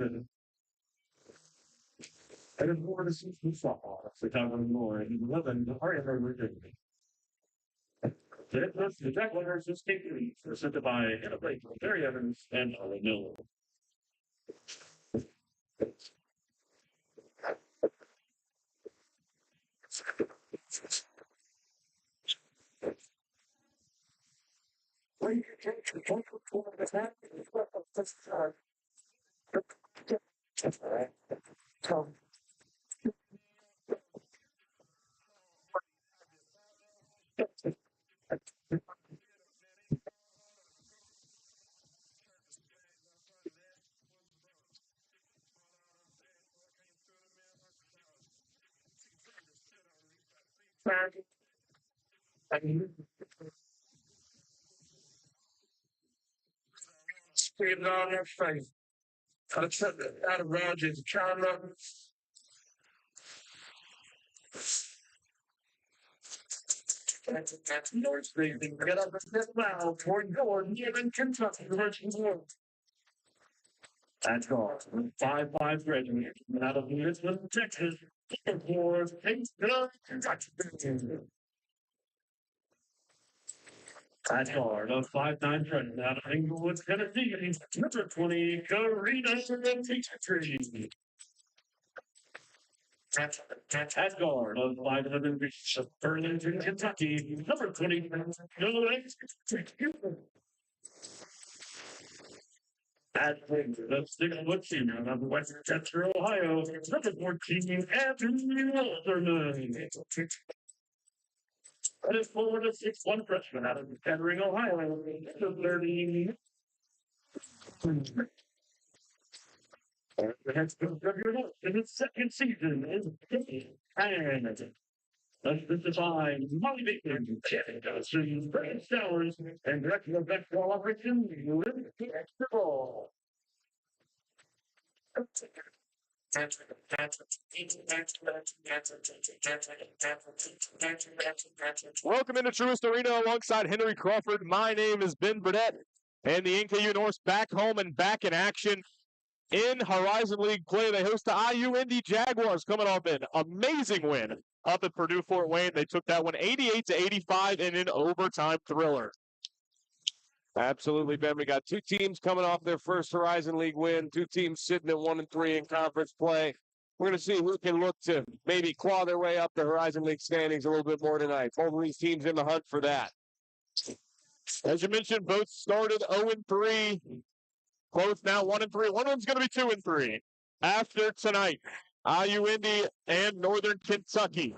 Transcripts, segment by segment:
And it's more to see some softball. So down more and 11, the hard ever ridiculous. The Jack winners just take the lead, presented by Innovate, Gary Evans, and Ollie Miller. Speed on their face. I took it out of Rogers' camera. That's Norse baby. Get up and step now toward Gordon, even Kentucky. That's gone. 5-5 graduate out of Lisbon, Texas. For Kentucky. That's hard. A 5-9 freshman out of Inglewood, Tennessee. Number 20, Karina Tree. That's guard of 5'11" of Burlington, Kentucky. Number 20, at the 6-foot senior of Westchester, Ohio. Number 14, Anthony Walterman. That is 4-6-1 freshman out of Kettering, Ohio. The 30. The head coach of your Norse in his second season is and assisted by Molly Bateman, Kevin Johnson, Brad Stowers, and director of basketball operations, Liz Ball. Welcome into Truist Arena alongside Henry Crawford. My name is Ben Burdette, and the NKU Norse back home and back in action in Horizon League play. They host the IU Indy Jaguars, coming off an amazing win up at Purdue Fort Wayne. They took that one 88-85 in an overtime thriller. Absolutely, Ben. We got two teams coming off their first Horizon League win, two teams sitting at 1-3 in conference play. We're going to see who can look to maybe claw their way up the Horizon League standings a little bit more tonight. Both of these teams in the hunt for that. As you mentioned, both started 0-3. Both now 1-3. One of them's going to be 2-3 after tonight. IU Indy and Northern Kentucky.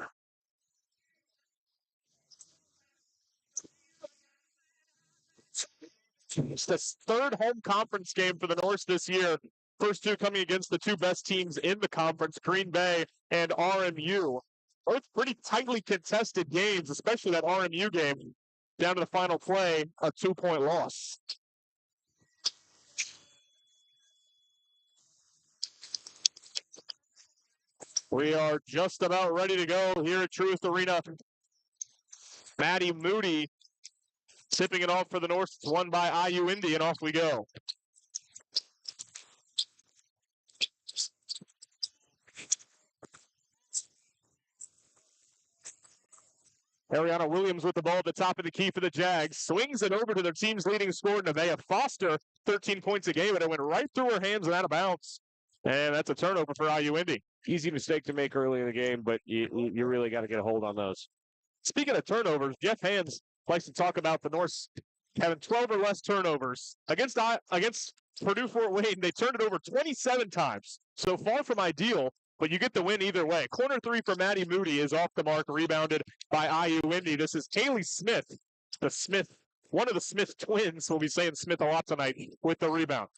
It's the third home conference game for the Norse this year. First two coming against the two best teams in the conference, Green Bay and RMU. Both pretty tightly contested games, especially that RMU game down to the final play, a 2-point loss. We are just about ready to go here at Truist Arena. Maddie Moody tipping it off for the Norse. It's won by IU Indy, and off we go. Ariana Williams with the ball at the top of the key for the Jags. Swings it over to their team's leading scorer, Nevaeh Foster. 13 points a game, and it went right through her hands and out of bounds. And that's a turnover for IU Indy. Easy mistake to make early in the game, but you really got to get a hold on those. Speaking of turnovers, Jeff Hands likes to talk about the Norse having 12 or less turnovers. Against Purdue Fort Wayne, they turned it over 27 times. So far from ideal, but you get the win either way. Corner three for Maddie Moody is off the mark, rebounded by IU Indy. This is Kaylee Smith, one of the Smith twins. We'll be saying Smith a lot tonight with the rebound.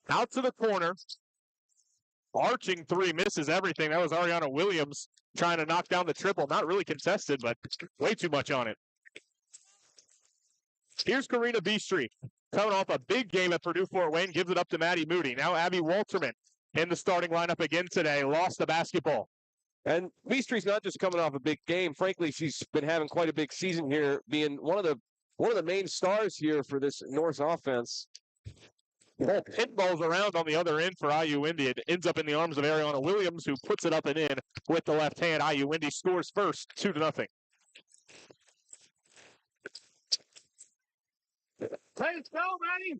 Out to the corner. Arching three, misses everything. That was Ariana Williams trying to knock down the triple. Not really contested, but way too much on it. Here's Karina Beastreet coming off a big game at Purdue Fort Wayne. Gives it up to Maddie Moody. Now Abby Walterman in the starting lineup again today. Lost the basketball. And Beastreet's not just coming off a big game. Frankly, she's been having quite a big season here, being one of the one of the main stars here for this Norse offense. Ball pinballs around on the other end for IU Indy. It ends up in the arms of Ariana Williams, who puts it up and in with the left hand. IU Indy scores first, 2-0. Let's go, buddy!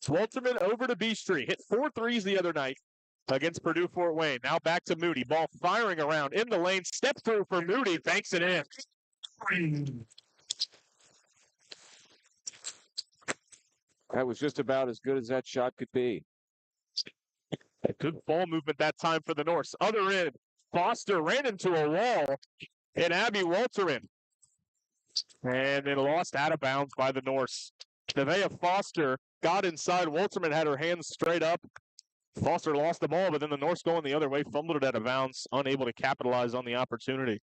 Walterman over to B Street. Hit 4 threes the other night against Purdue Fort Wayne. Now back to Moody. Ball firing around in the lane. Step through for Moody. Banks it in. That was just about as good as that shot could be. A good ball movement that time for the Norse. Other end, Foster ran into a wall, and Abby Walterman. And then lost out of bounds by the Norse. Nevaeh Foster got inside. Walterman had her hands straight up. Foster lost the ball, but then the Norse going the other way, fumbled it out of bounds, unable to capitalize on the opportunity.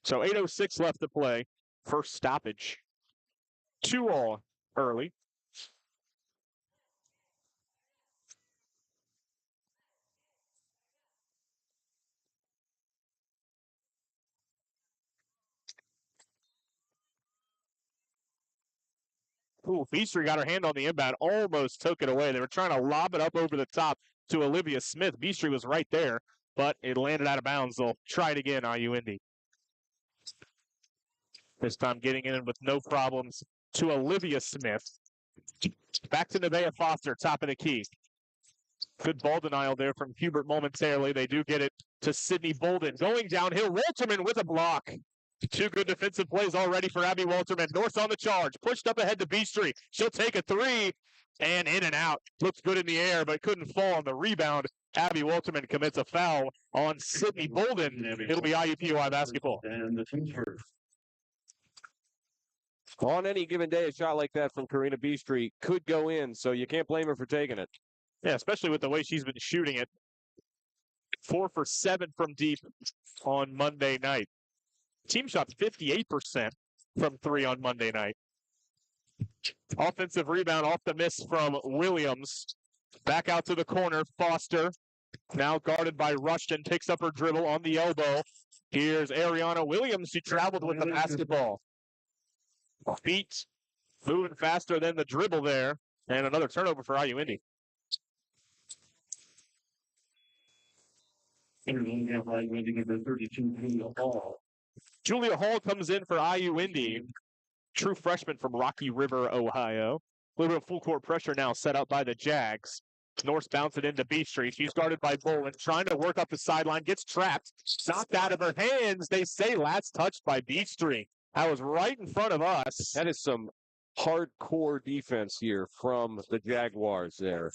So 8:06 left to play. First stoppage. 2-all early. Ooh, Beastry got her hand on the inbound, almost took it away. They were trying to lob it up over the top to Olivia Smith. Beastry was right there, but it landed out of bounds. They'll try it again, IU Indy. This time getting in with no problems to Olivia Smith. Back to Nevaeh Foster, top of the key. Good ball denial there from Hubert momentarily. They do get it to Sydney Bolden. Going downhill, Walterman with a block. Two good defensive plays already for Abby Walterman. North on the charge. Pushed up ahead to Beastry. She'll take a three. And in and out. Looks good in the air, but couldn't fall on the rebound. Abby Walterman commits a foul on Sydney Bolden. It'll be IUPUI basketball. And the team's first. On any given day, a shot like that from Karina Beastry could go in, so you can't blame her for taking it. Yeah, especially with the way she's been shooting it. 4 for 7 from deep on Monday night. Team shot 58% from 3 on Monday night. Offensive rebound off the miss from Williams. Back out to the corner. Foster, now guarded by Rushton, picks up her dribble on the elbow. Here's Ariana Williams. She traveled with the basketball. Feet moving faster than the dribble there. And another turnover for IU Indy. Julia Hall comes in for IU Indy. True freshman from Rocky River, Ohio. A little bit of full court pressure now set up by the Jags. Norse bounce it into B Street. She's guarded by Bolin, trying to work up the sideline, gets trapped, knocked out of her hands. They say last touched by B Street. That was right in front of us. That is some hardcore defense here from the Jaguars there.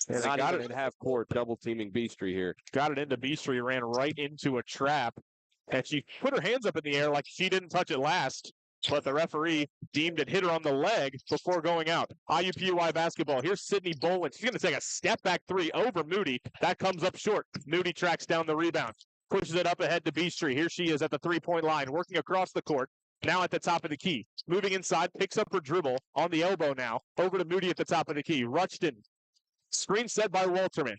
And they got it at half court, double teaming Beastry here. Got it into Beastry, ran right into a trap. And she put her hands up in the air like she didn't touch it last. But the referee deemed it hit her on the leg before going out. IUPUI basketball. Here's Sydney Bolin. She's going to take a step back three over Moody. That comes up short. Moody tracks down the rebound. Pushes it up ahead to Beastry. Here she is at the three-point line, working across the court. Now at the top of the key. Moving inside, picks up her dribble on the elbow now. Over to Moody at the top of the key. Rushton. Screen set by Walterman.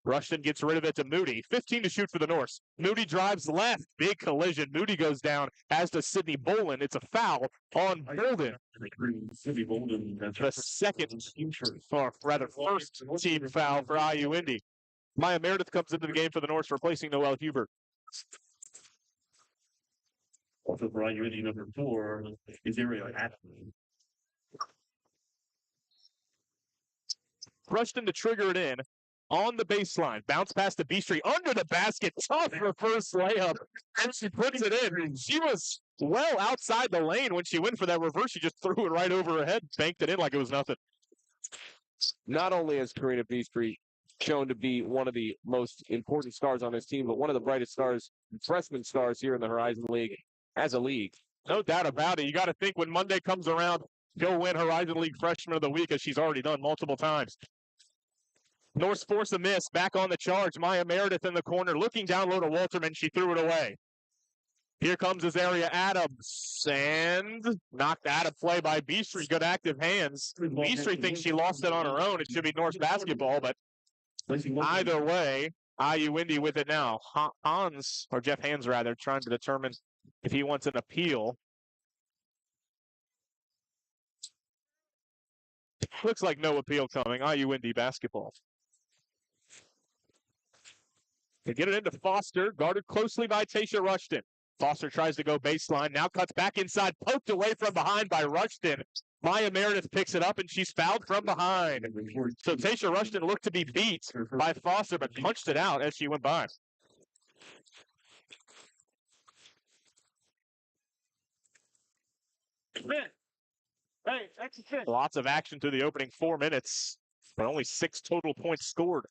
Rushton gets rid of it to Moody. 15 to shoot for the Norse. Moody drives left. Big collision. Moody goes down, as does Sydney Bolin. It's a foul on Bolden. The second, or rather first team foul for IU Indy. Maya Meredith comes into the game for the Norse, replacing Noelle Hubert. Also for IU Indy, number 4 is Ariel Adams. Rushton to trigger it in. On the baseline, bounce past the Beastry, under the basket, tough reverse layup, and she puts it in. She was well outside the lane when she went for that reverse. She just threw it right over her head, banked it in like it was nothing. Not only has Karina Beastry shown to be one of the most important stars on this team, but one of the brightest stars, freshman stars here in the Horizon League as a league. No doubt about it. You got to think when Monday comes around, she'll win Horizon League Freshman of the Week, as she's already done multiple times. Norse force a miss, back on the charge. Maya Meredith in the corner, looking down low to Walterman. She threw it away. Here comes Azaria Adams, and knocked out of play by Beastry. Good active hands. Beastry thinks she lost it on her own. It should be Norse basketball, but either way, IU Indy with it now. Jeff Hans rather, trying to determine if he wants an appeal. Looks like no appeal coming. IU Indy basketball. They get it into Foster, guarded closely by Tasha Rushton. Foster tries to go baseline, now cuts back inside, poked away from behind by Rushton. Maya Meredith picks it up, and she's fouled from behind. So Tasha Rushton looked to be beat by Foster, but punched it out as she went by. Lots of action through the opening 4 minutes, but only 6 total points scored.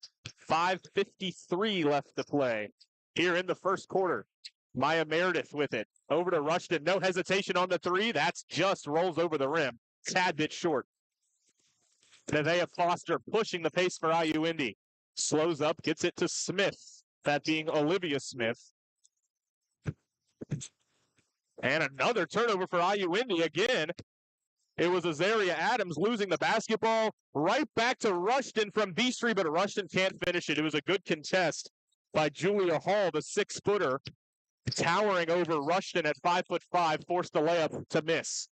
5:53 left to play here in the first quarter. Maya Meredith with it. Over to Rushton. No hesitation on the three. That's just rolls over the rim. Tad bit short. Nevaeh Foster pushing the pace for IU Indy. Slows up, gets it to Smith. That being Olivia Smith. And another turnover for IU Indy again. It was Azaria Adams losing the basketball. Right back to Rushton from Beastry, but Rushton can't finish it. It was a good contest by Julia Hall, the 6-footer. Towering over Rushton at 5'5", forced the layup to miss.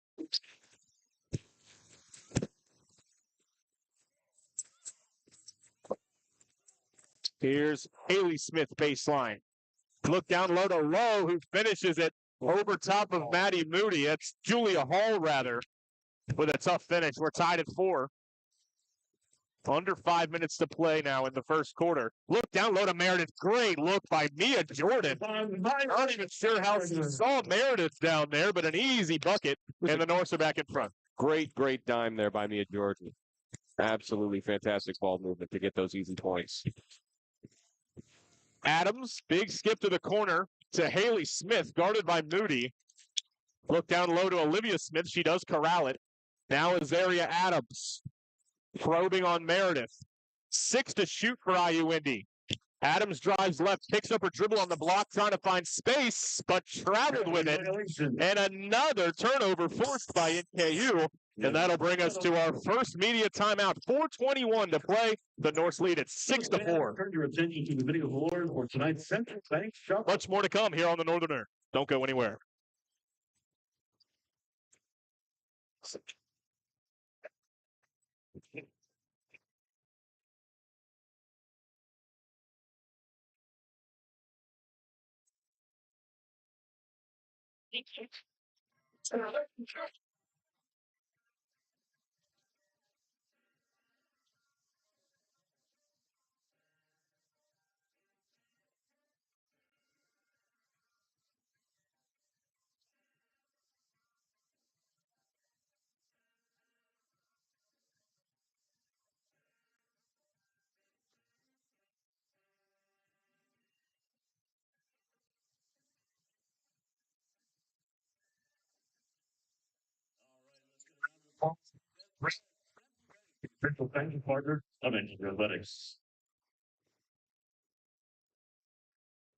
Here's Haley Smith baseline. Look down low to Lowe, who finishes it over top of Maddie Moody. It's Julia Hall, rather, with a tough finish. We're tied at 4. Under 5 minutes to play now in the first quarter. Look down low to Meredith. Great look by Mia Jordan. I'm not even sure how she saw Meredith down there, but an easy bucket, and the Norse are back in front. Great dime there by Mia Jordan. Absolutely fantastic ball movement to get those easy points. Adams, big skip to the corner to Haley Smith, guarded by Moody. Look down low to Olivia Smith. She does corral it. Now Azaria Adams. Probing on Meredith. 6 to shoot for IU Indy. Adams drives left, picks up her dribble on the block, trying to find space, but traveled with it. And another turnover forced by NKU. And that'll bring us to our first media timeout. 4:21 to play. The Norse lead at 6-4. Turn your attention to the video board for tonight's Central Bank Shuffle. Much more to come here on the Northerner. Don't go anywhere. Central Bank partner of Athletics.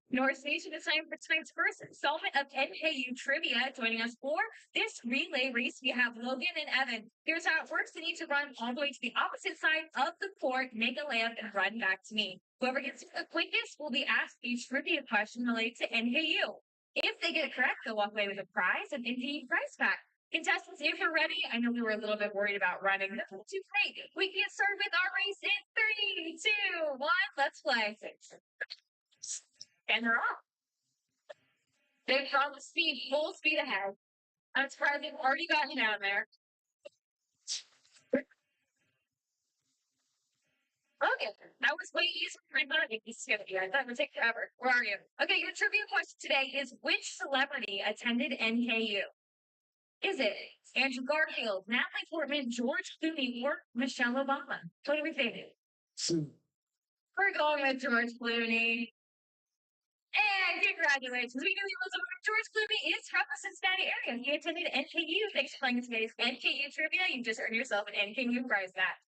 Norse Nation is time for tonight's first installment of NKU Trivia. Joining us for this relay race, we have Logan and Evan. Here's how it works. They need to run all the way to the opposite side of the court, make a layup, and run back to me. Whoever gets the quickest will be asked a trivia question related to NKU. If they get it correct, they'll walk away with a prize, an NKU prize pack. Contestants, if you're ready, I know we were a little bit worried about running. That's not too great. We can get started with our race in 3, 2, 1. Let's play. And they're off. They've gone with speed, full speed ahead. I'm surprised they've already gotten down there. Okay, that was way easier than I thought it was going to be. I thought it would take forever. Where are you? Okay, your trivia question today is: which celebrity attended NKU? Is it Andrew Garfield, Natalie Portman, George Clooney, or Michelle Obama? What do we think? We're going with George Clooney. And congratulations. We knew he was over. George Clooney is from the Cincinnati area. He attended NKU. Thanks for playing today's NKU Trivia. You just earned yourself an NKU prize back.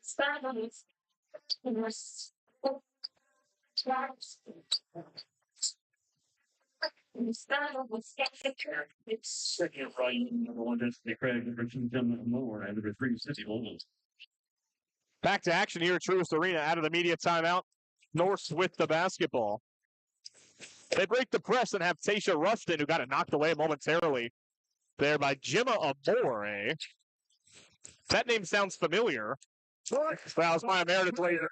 Second right, number one, Destiny Craig, number two, Tim Moore, and number three, City Wolves. Back to action here at Truist Arena out of the media timeout. Norse with the basketball. They break the press and have Tasha Rustin, who got it knocked away momentarily there by Gemma Amore. That name sounds familiar. That was my Meredith later.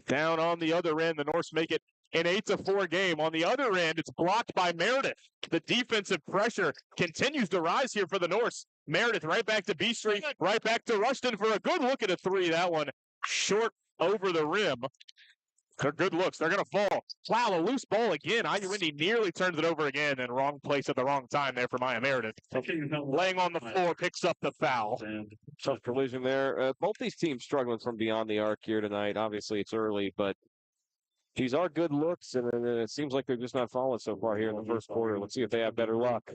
Down on the other end, the Norse make it an 8-4 game. On the other end, it's blocked by Meredith. The defensive pressure continues to rise here for the Norse. Meredith right back to B Street, right back to Rushton for a good look at a three. That one short over the rim. They're good looks. They're going to fall. Wow, a loose ball again. IU Indy nearly turns it over again, and wrong place at the wrong time there for Maya Meredith. Laying on the floor, picks up the foul. Tough collision there. Both these teams struggling from beyond the arc here tonight. Obviously, it's early, but these are good looks, and it seems like they're just not falling so far here in the first quarter. Let's see if they have better luck.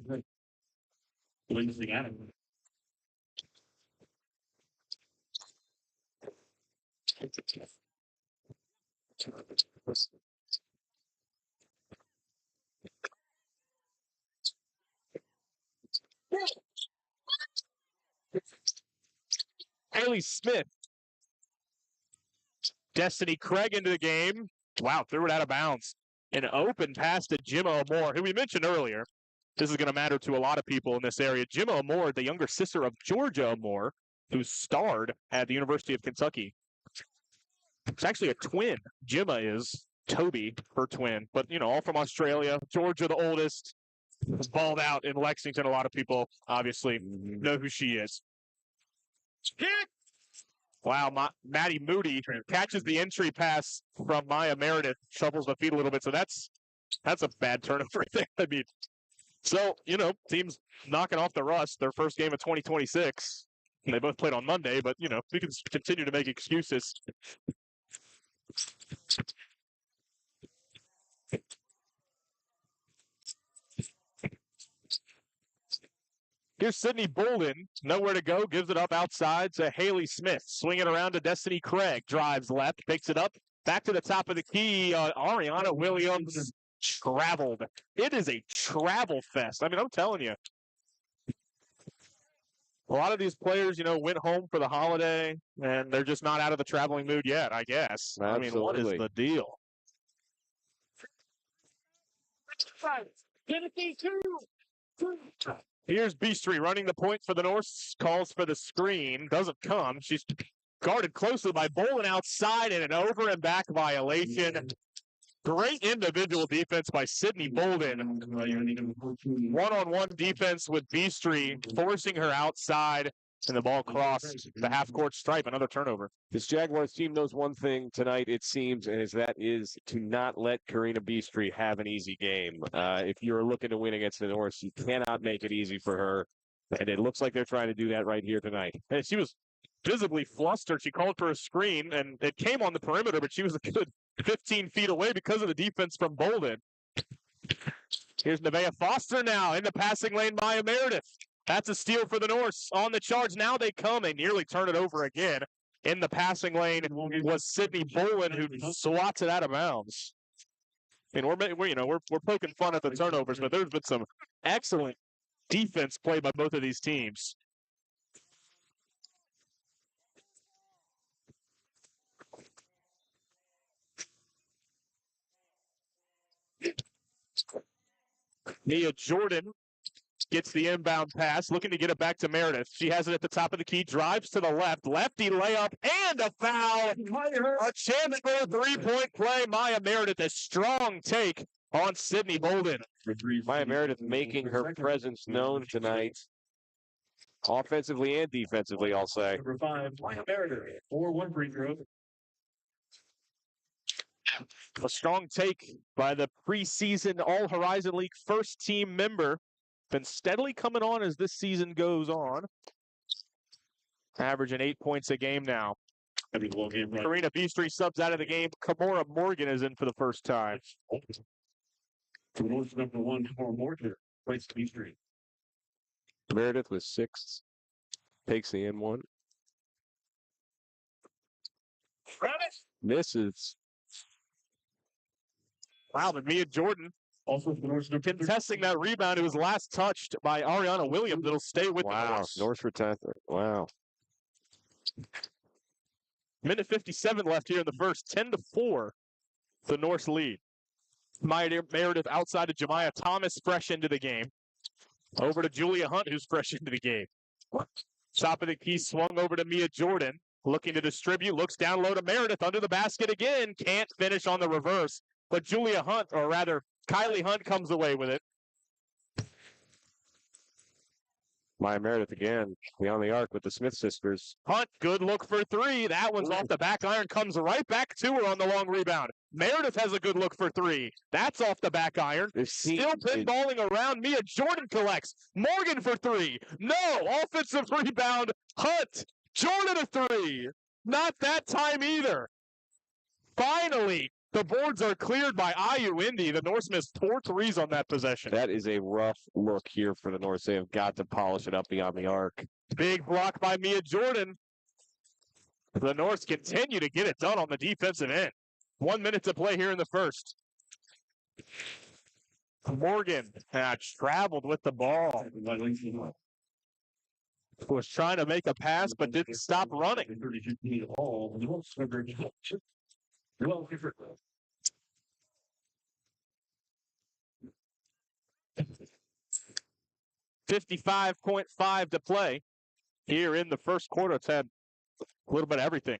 Haley Smith. Destiny Craig into the game. Wow, threw it out of bounds. An open pass to Gemma Amore, who we mentioned earlier. This is going to matter to a lot of people in this area. Gemma Amore, the younger sister of Georgia Amore, who starred at the University of Kentucky. It's actually a twin. Gemma is Toby, her twin. But, you know, all from Australia. Georgia, the oldest, was balled out in Lexington. A lot of people obviously know who she is. Wow, Maddie Moody catches the entry pass from Maya Meredith, shuffles the feet a little bit. So that's a bad turnover there. I mean, so, you know, teams knocking off the rust, their first game of 2026. And they both played on Monday, but, you know, we can continue to make excuses. Here's Sydney Bolden, nowhere to go, gives it up outside to Haley Smith. Swing it around to Destiny Craig, drives left, picks it up, back to the top of the key. Ariana Williams traveled. It is a travel fest. I mean, I'm telling you. A lot of these players, you know, went home for the holiday, and they're just not out of the traveling mood yet, I guess. Absolutely. I mean, what is the deal? Here's B Street running the point for the Norse. Calls for the screen. Doesn't come. She's guarded closely by Bolden outside and an over and back violation. Great individual defense by Sydney Bolden. One-on-one defense with B Street, forcing her outside, and the ball crossed the half-court stripe. Another turnover. This Jaguars team knows one thing tonight, it seems, and that is to not let Karina B Street have an easy game. If you're looking to win against the Norse, you cannot make it easy for her, and it looks like they're trying to do that right here tonight. And she was visibly flustered. She called for a screen, and it came on the perimeter, but she was a good 15 feet away because of the defense from Bolden. Here's Nevaeh Foster now in the passing lane. Maya Meredith. That's a steal for the Norse. On the charge, now they come. They nearly turn it over again. In the passing lane was Sydney Bolden, who swats it out of bounds. I mean, we're poking fun at the turnovers, but there's been some excellent defense played by both of these teams. Nia Jordan gets the inbound pass, looking to get it back to Meredith. She has it at the top of the key, drives to the left, lefty layup, and a foul. A chance for a three-point play. Maya Meredith, a strong take on Sydney Bolden. Maya Meredith making her presence known tonight, offensively and defensively, I'll say. Number 5, Maya Meredith, 4-1 free throw. A strong take by the preseason All-Horizon League first-team member. Been steadily coming on as this season goes on. Averaging 8 points a game now. Karina B Street subs out of the game. Kamora Morgan is in for the first time. Norse number 1, Kamora Morgan, plays B Street. Meredith with 6. Takes the N1. Misses. Wow, but Mia Jordan Also, the Norse contesting that rebound. It was last touched by Ariana Williams. It'll stay with the Wow. Norse. Norse retention. Wow. Minute 57 left here in the first. 10-4. The Norse lead. Maya Meredith outside of Jemiah Thomas, fresh into the game. Over to Julia Hunt, who's fresh into the game. Top of the key swung over to Mia Jordan. Looking to distribute. Looks down low to Meredith. Under the basket again. Can't finish on the reverse. But Julia Hunt, or rather, Kylie Hunt comes away with it. Maya Meredith again. Beyond the arc with the Smith sisters. Hunt, good look for 3. That one's off the back iron. Comes right back to her on the long rebound. Meredith has a good look for 3. That's off the back iron. Still pinballing around. Mia Jordan collects. Morgan for 3. No. Offensive rebound. Hunt. Jordan a 3. Not that time either. Finally, the boards are cleared by IU Indy. The Norse missed 4 threes on that possession. That is a rough look here for the Norse. They have got to polish it up beyond the arc. Big block by Mia Jordan. The Norse continue to get it done on the defensive end. 1 minute to play here in the first. Morgan traveled with the ball. Was trying to make a pass, but didn't stop running. 55.5 to play here in the first quarter. It's had a little bit of everything.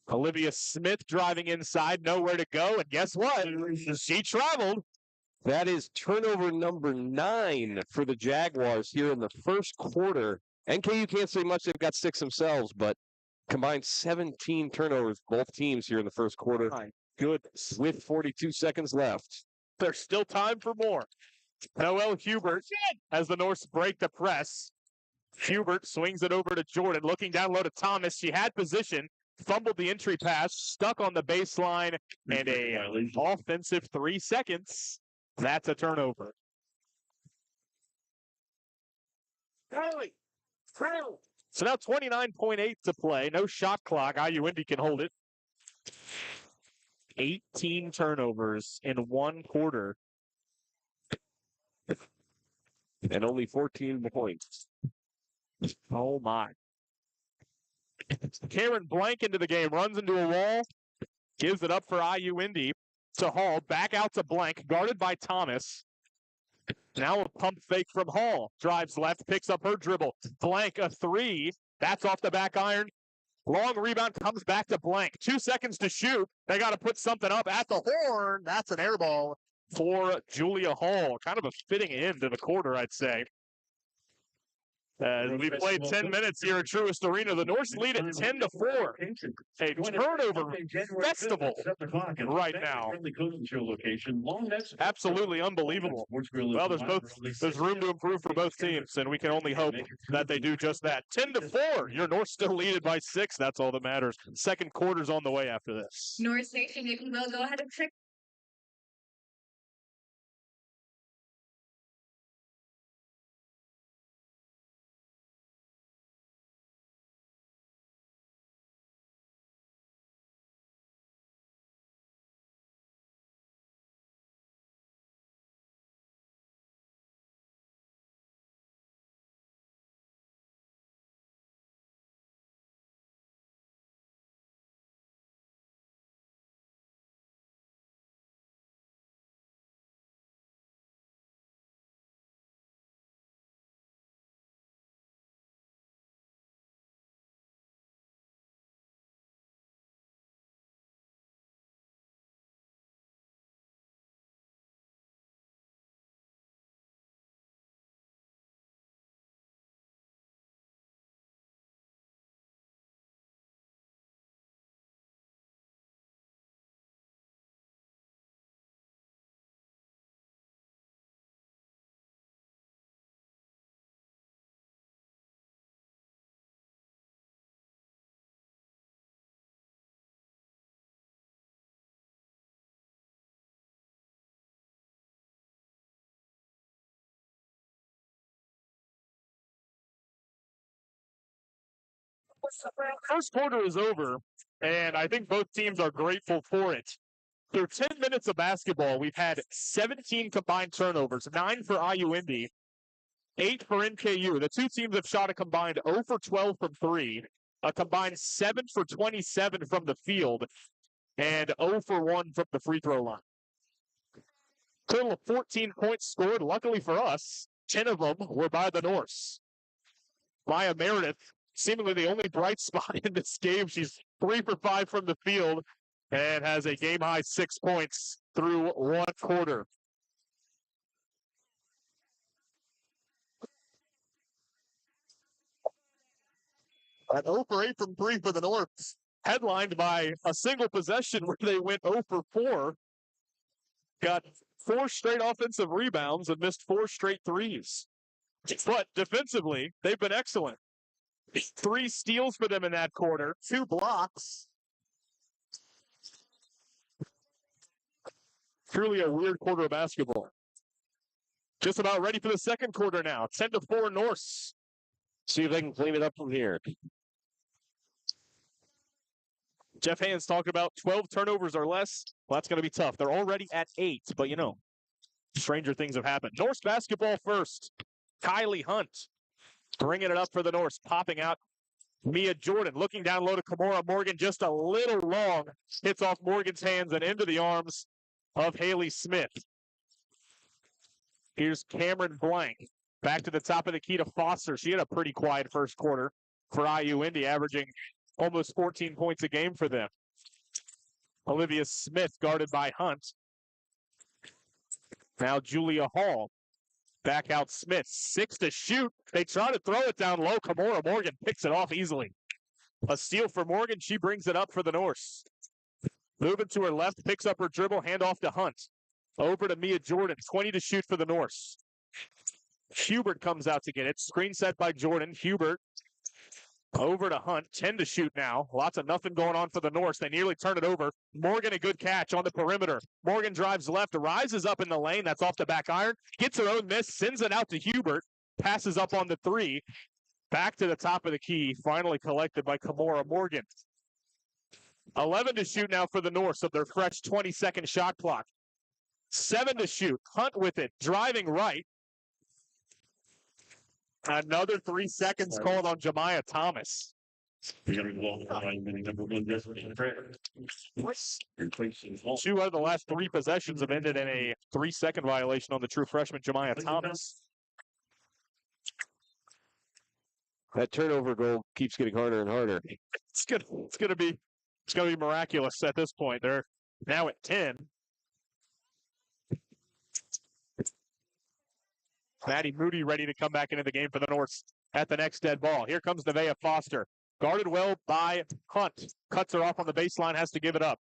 Olivia Smith driving inside, nowhere to go, and guess what? She traveled. That is turnover number 9 for the Jaguars here in the first quarter. NKU can't say much. They've got 6 themselves, but combined 17 turnovers, both teams here in the first quarter. My goodness. With 42 seconds left. There's still time for more. Noelle Hubert as the Norse break the press. Hubert swings it over to Jordan, looking down low to Thomas. She had position, fumbled the entry pass, stuck on the baseline, and a offensive 3 seconds. That's a turnover. So now 29.8 to play. No shot clock. IU Indy can hold it. 18 turnovers in 1 quarter. And only 14 points. Oh, my. Karen Blank into the game. Runs into a wall. Gives it up for IU Indy to Hall. Back out to Blank. Guarded by Thomas. Now a pump fake from Hall. Drives left. Picks up her dribble. Blank a 3. That's off the back iron. Long rebound comes back to Blank. 2 seconds to shoot. They got to put something up at the horn. That's an air ball for Julia Hall. Kind of a fitting end to the quarter, I'd say. We played 10 minutes here at Truist Arena. The Norse lead at 10-4. A turnover festival right now. Absolutely unbelievable. Well, there's room to improve for both teams, and we can only hope that they do just that. 10-4. Your Norse still leaded by 6. That's all that matters. Second quarter's on the way after this. Norse Nation, if you will, go ahead and check First quarter is over, and I think both teams are grateful for it. Through 10 minutes of basketball, we've had 17 combined turnovers, 9 for IU Indy, 8 for NKU. The two teams have shot a combined 0 for 12 from 3, a combined 7 for 27 from the field, and 0 for 1 from the free throw line. Total of 14 points scored. Luckily for us, 10 of them were by the Norse. Maya Meredith, seemingly the only bright spot in this game. She's 3 for 5 from the field and has a game-high 6 points through one quarter. At 0 for 8 from 3 for the Norse, headlined by a single possession where they went 0 for 4. Got 4 straight offensive rebounds and missed 4 straight threes. But defensively, they've been excellent. 3 steals for them in that quarter, 2 blocks. Truly a weird quarter of basketball. Just about ready for the second quarter now. 10-4 Norse. See if they can clean it up from here. Jeff Hands talked about 12 turnovers or less. Well, that's going to be tough. They're already at 8, but stranger things have happened. Norse basketball first. Kylie Hunt bringing it up for the Norse, popping out. Mia Jordan looking down low to Kimora Morgan, just a little long. Hits off Morgan's hands and into the arms of Haley Smith. Here's Cameron Blank. Back to the top of the key to Foster. She had a pretty quiet first quarter for IU Indy, averaging almost 14 points a game for them. Olivia Smith guarded by Hunt. Now Julia Hall. Back out Smith. 6 to shoot. They try to throw it down low. Kimora Morgan picks it off easily. A steal for Morgan. She brings it up for the Norse. Moving to her left. Picks up her dribble. Hand off to Hunt. Over to Mia Jordan. 20 to shoot for the Norse. Hubert comes out to get it. Screen set by Jordan. Hubert over to Hunt. 10 to shoot now. Lots of nothing going on for the Norse. They nearly turn it over. Morgan, a good catch on the perimeter. Morgan drives left, rises up in the lane. That's off the back iron. Gets her own miss, sends it out to Hubert. Passes up on the 3. Back to the top of the key. Finally collected by Kimora Morgan. 11 to shoot now for the Norse of their fresh 20-second shot clock. 7 to shoot. Hunt with it. Driving right. Another 3 seconds called on Jemiah Thomas. 2 out of the last 3 possessions have ended in a 3-second violation on the true freshman Jemiah Thomas. That turnover goal keeps getting harder and harder. It's gonna be miraculous at this point. They're now at 10. Maddie Moody ready to come back into the game for the Norse at the next dead ball. Here comes Nevaeh Foster. Guarded well by Hunt. Cuts her off on the baseline, has to give it up.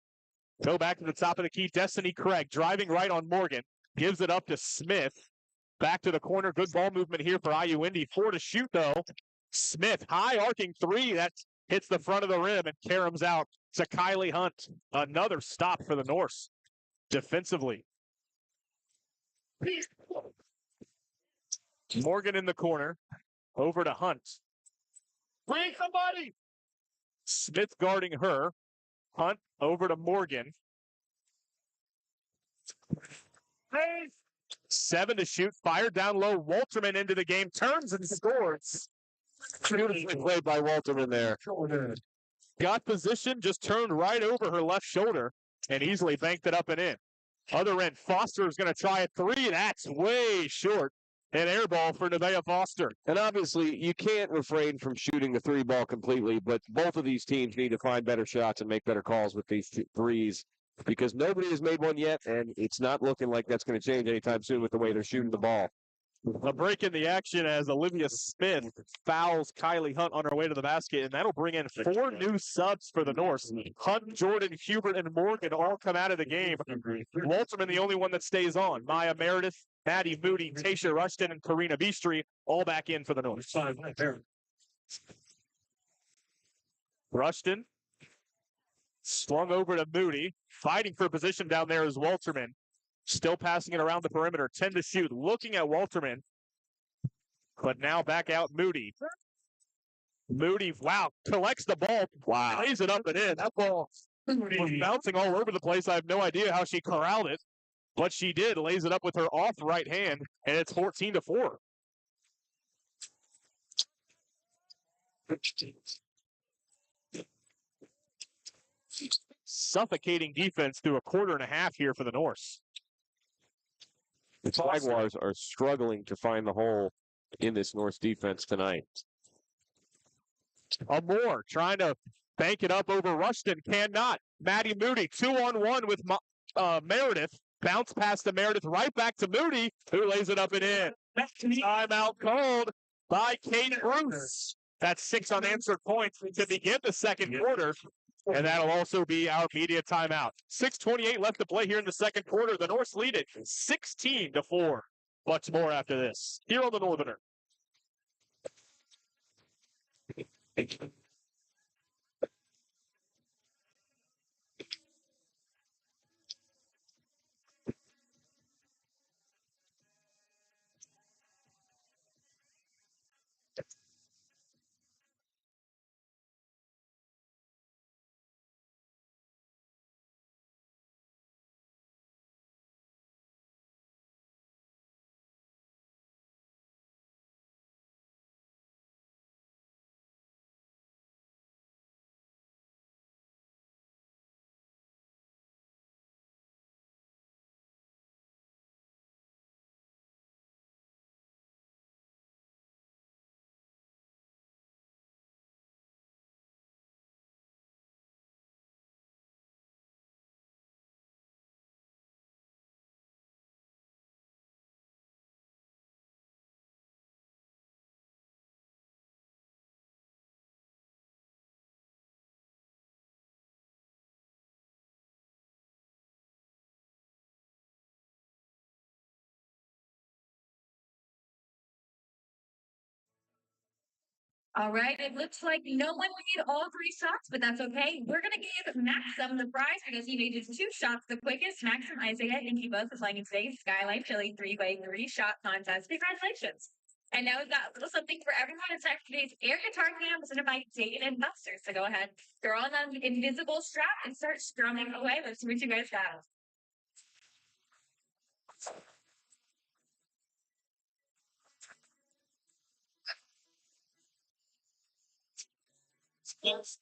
Go back to the top of the key. Destiny Craig driving right on Morgan. Gives it up to Smith. Back to the corner. Good ball movement here for IU Indy. 4 to shoot, though. Smith, high arcing 3. That hits the front of the rim and caroms out to Kylie Hunt. Another stop for the Norse defensively. Morgan in the corner. Over to Hunt. Bring somebody! Smith guarding her. Hunt over to Morgan. 7 to shoot. Fired down low. Walterman into the game. Turns and scores. Beautifully played by Walterman there. Got position. Just turned right over her left shoulder and easily banked it up and in. Other end. Foster is going to try a 3. That's way short. An air ball for Nevaeh Foster. And obviously, you can't refrain from shooting the 3 ball completely, but both of these teams need to find better shots and make better calls with these threes because nobody has made one yet, and it's not looking like that's going to change anytime soon with the way they're shooting the ball. A break in the action as Olivia Smith fouls Kylie Hunt on her way to the basket, and that'll bring in 4 new subs for the Norse. Hunt, Jordan, Hubert, and Morgan all come out of the game. Walterman, the only one that stays on. Maya Meredith, Maddie Moody, Tasha Rushton, and Karina Beastry all back in for the Norse. Rushton swung over to Moody. Fighting for position down there is Walterman. Still passing it around the perimeter. 10 to shoot. Looking at Walterman. But now back out Moody. Moody, wow, collects the ball. Wow. Lays it up and in. That ball was bouncing all over the place. I have no idea how she corralled it, but she did. Lays it up with her off right hand, and it's 14-4. Suffocating defense through a quarter and a half here for the Norse. The Jaguars are struggling to find the hole in this Norse defense tonight. Amore trying to bank it up over Rushton. Cannot. Maddie Moody 2-on-1 with Meredith. Bounce pass to Meredith. Right back to Moody, who lays it up and in. Timeout called by Kate Bruce. That's 6 unanswered points to begin the second quarter. And that'll also be our media timeout. 6:28 left to play here in the second quarter. The Norse lead it 16-4. Much more after this here on the Northerner. All right, it looks like no one made all 3 shots, but that's okay. We're going to give Maxim the prize because he made his 2 shots the quickest. Maxim, Isaiah, and you both are playing in today's Skyline Chili 3-way 3-shot contest. Congratulations. And now we've got a little something for everyone. It's actually today's air guitar cam presented by Dayton and Buster. So go ahead, throw on the invisible strap and start strumming away. Let's see what you guys got. Yes.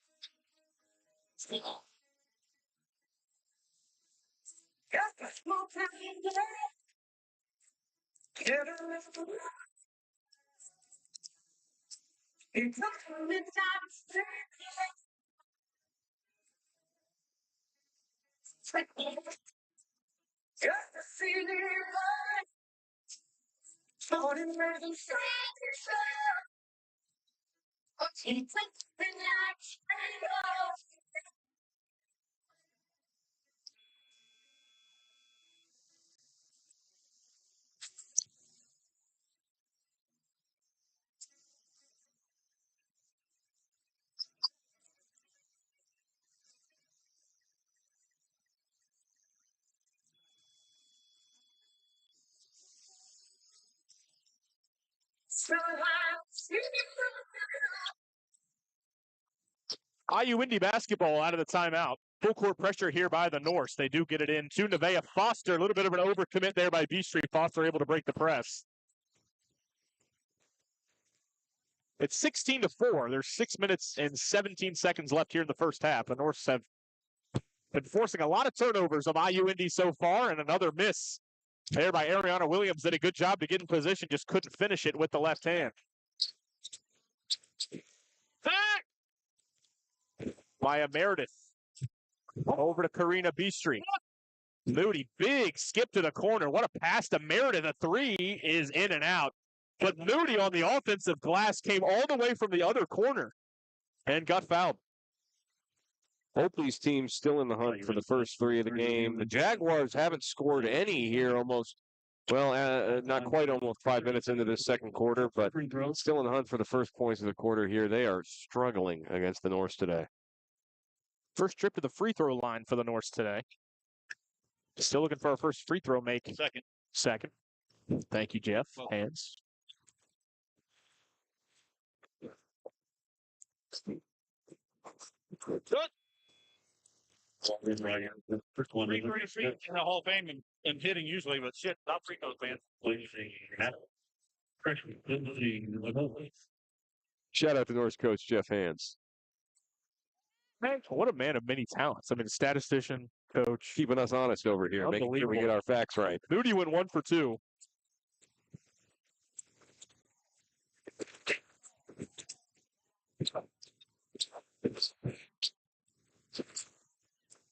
IU Indy basketball out of the timeout. Full court pressure here by the Norse. They do get it in to Nevaeh Foster. A little bit of an overcommit there by B Street. Foster able to break the press. It's 16-4. There's 6 minutes and 17 seconds left here in the first half. The Norse have been forcing a lot of turnovers of IU Indy so far, and another miss there by Ariana Williams. Did a good job to get in position, just couldn't finish it with the left hand. Maya Meredith. Over to Karina B Street. Moody, big skip to the corner. What a pass to Meredith. A 3 is in and out. But Moody on the offensive glass came all the way from the other corner and got fouled. Both these teams still in the hunt for the first 3 of the game. The Jaguars haven't scored any here almost, not quite almost 5 minutes into this second quarter, but still in the hunt for the first points of the quarter here. They are struggling against the Norse today. First trip to the free throw line for the Norse today. Still looking for our first free throw make. Second. Thank you, Jeff. Hands. First one. 333 in the Hall of Fame and hitting usually, but shit, not free throws, man. Shout out to Norse coach Jeff Hands. Man, what a man of many talents. I mean, statistician, coach. Keeping us honest over here, making sure we get our facts right. Moody went 1 for 2.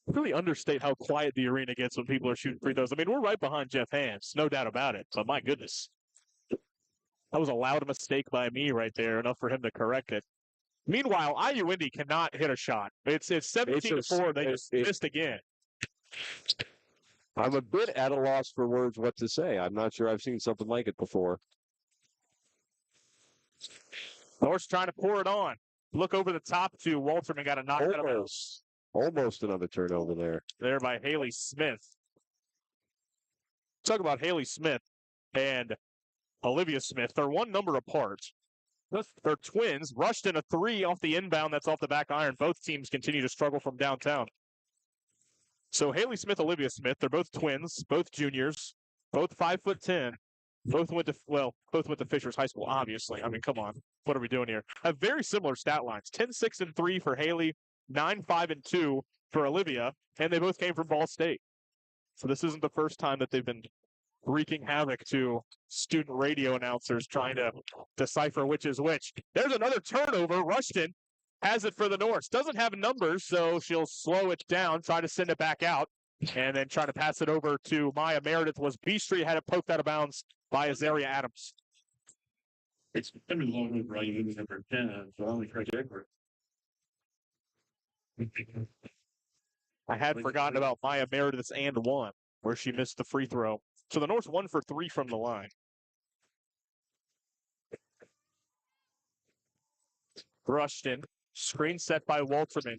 Really understate how quiet the arena gets when people are shooting free throws. I mean, we're right behind Jeff Hands, no doubt about it. But my goodness, that was a loud mistake by me right there, enough for him to correct it. Meanwhile, IU Indy cannot hit a shot. It's 17-4. They just missed again. I'm a bit at a loss for words what to say. I'm not sure I've seen something like it before. Norse trying to pour it on. Look over the top to Walterman, got a knock out of it. Almost another turnover there. There by Haley Smith. Talk about Haley Smith and Olivia Smith. They're one number apart. They're twins. Rushed in a 3 off the inbound. That's off the back iron. Both teams continue to struggle from downtown. So Haley Smith, Olivia Smith, they're both twins, both juniors, both 5'10". Both went to Fishers High School, obviously. I mean, come on. What are we doing here? Have very similar stat lines. 10-6-3 for Haley, 9-5-2 for Olivia, and they both came from Ball State. So this isn't the first time that they've been wreaking havoc to student radio announcers trying to decipher which is which. There's another turnover. Rushton has it for the Norse. Doesn't have numbers, so she'll slow it down, try to send it back out, and then try to pass it over to Maya Meredith. Was Beastry had it poked out of bounds by Azaria Adams. It's been a long right number 10, so only Craig Edwards. I had forgotten about Maya Meredith's and 1, where she missed the free throw. So the Norse 1 for 3 from the line. Rushton, screen set by Walterman.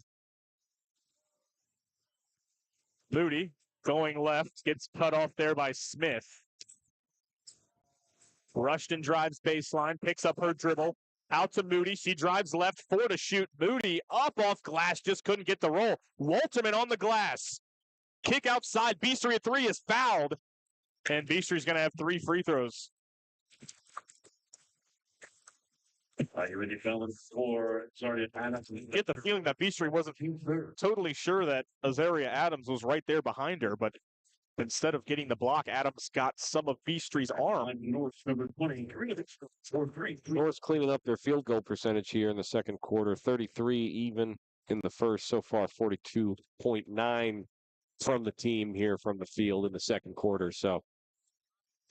Moody going left, gets cut off there by Smith. Rushton drives baseline, picks up her dribble. Out to Moody. She drives left, 4 to shoot. Moody up off glass, just couldn't get the roll. Walterman on the glass. Kick outside. Beastry at 3 is fouled. And Beastry's going to have 3 free throws. You really fell in score. Sorry, Adams. Get the feeling that Beastry wasn't totally sure that Azaria Adams was right there behind her, but instead of getting the block, Adams got some of Beastry's arm. North number 23. North cleaning up their field goal percentage here in the second quarter. 33 even in the first. So far, 42.9 from the team here from the field in the second quarter. So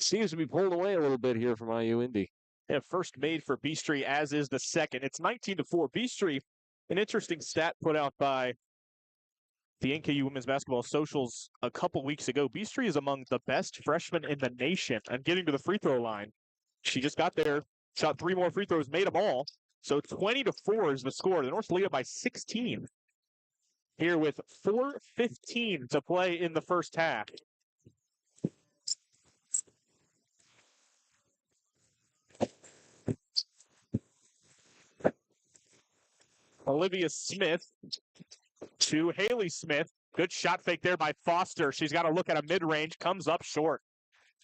seems to be pulled away a little bit here from IU Indy. Yeah, first made for Beastry, as is the second. It's 19-4. Beastry, an interesting stat put out by the NKU Women's Basketball Socials a couple weeks ago. Beastry is among the best freshmen in the nation and getting to the free throw line. She just got there, shot 3 more free throws, made them all. So 20-4 is the score. The North lead it by 16 here with 4:15 to play in the first half. Olivia Smith to Haley Smith. Good shot fake there by Foster. She's got to look at a mid-range. Comes up short.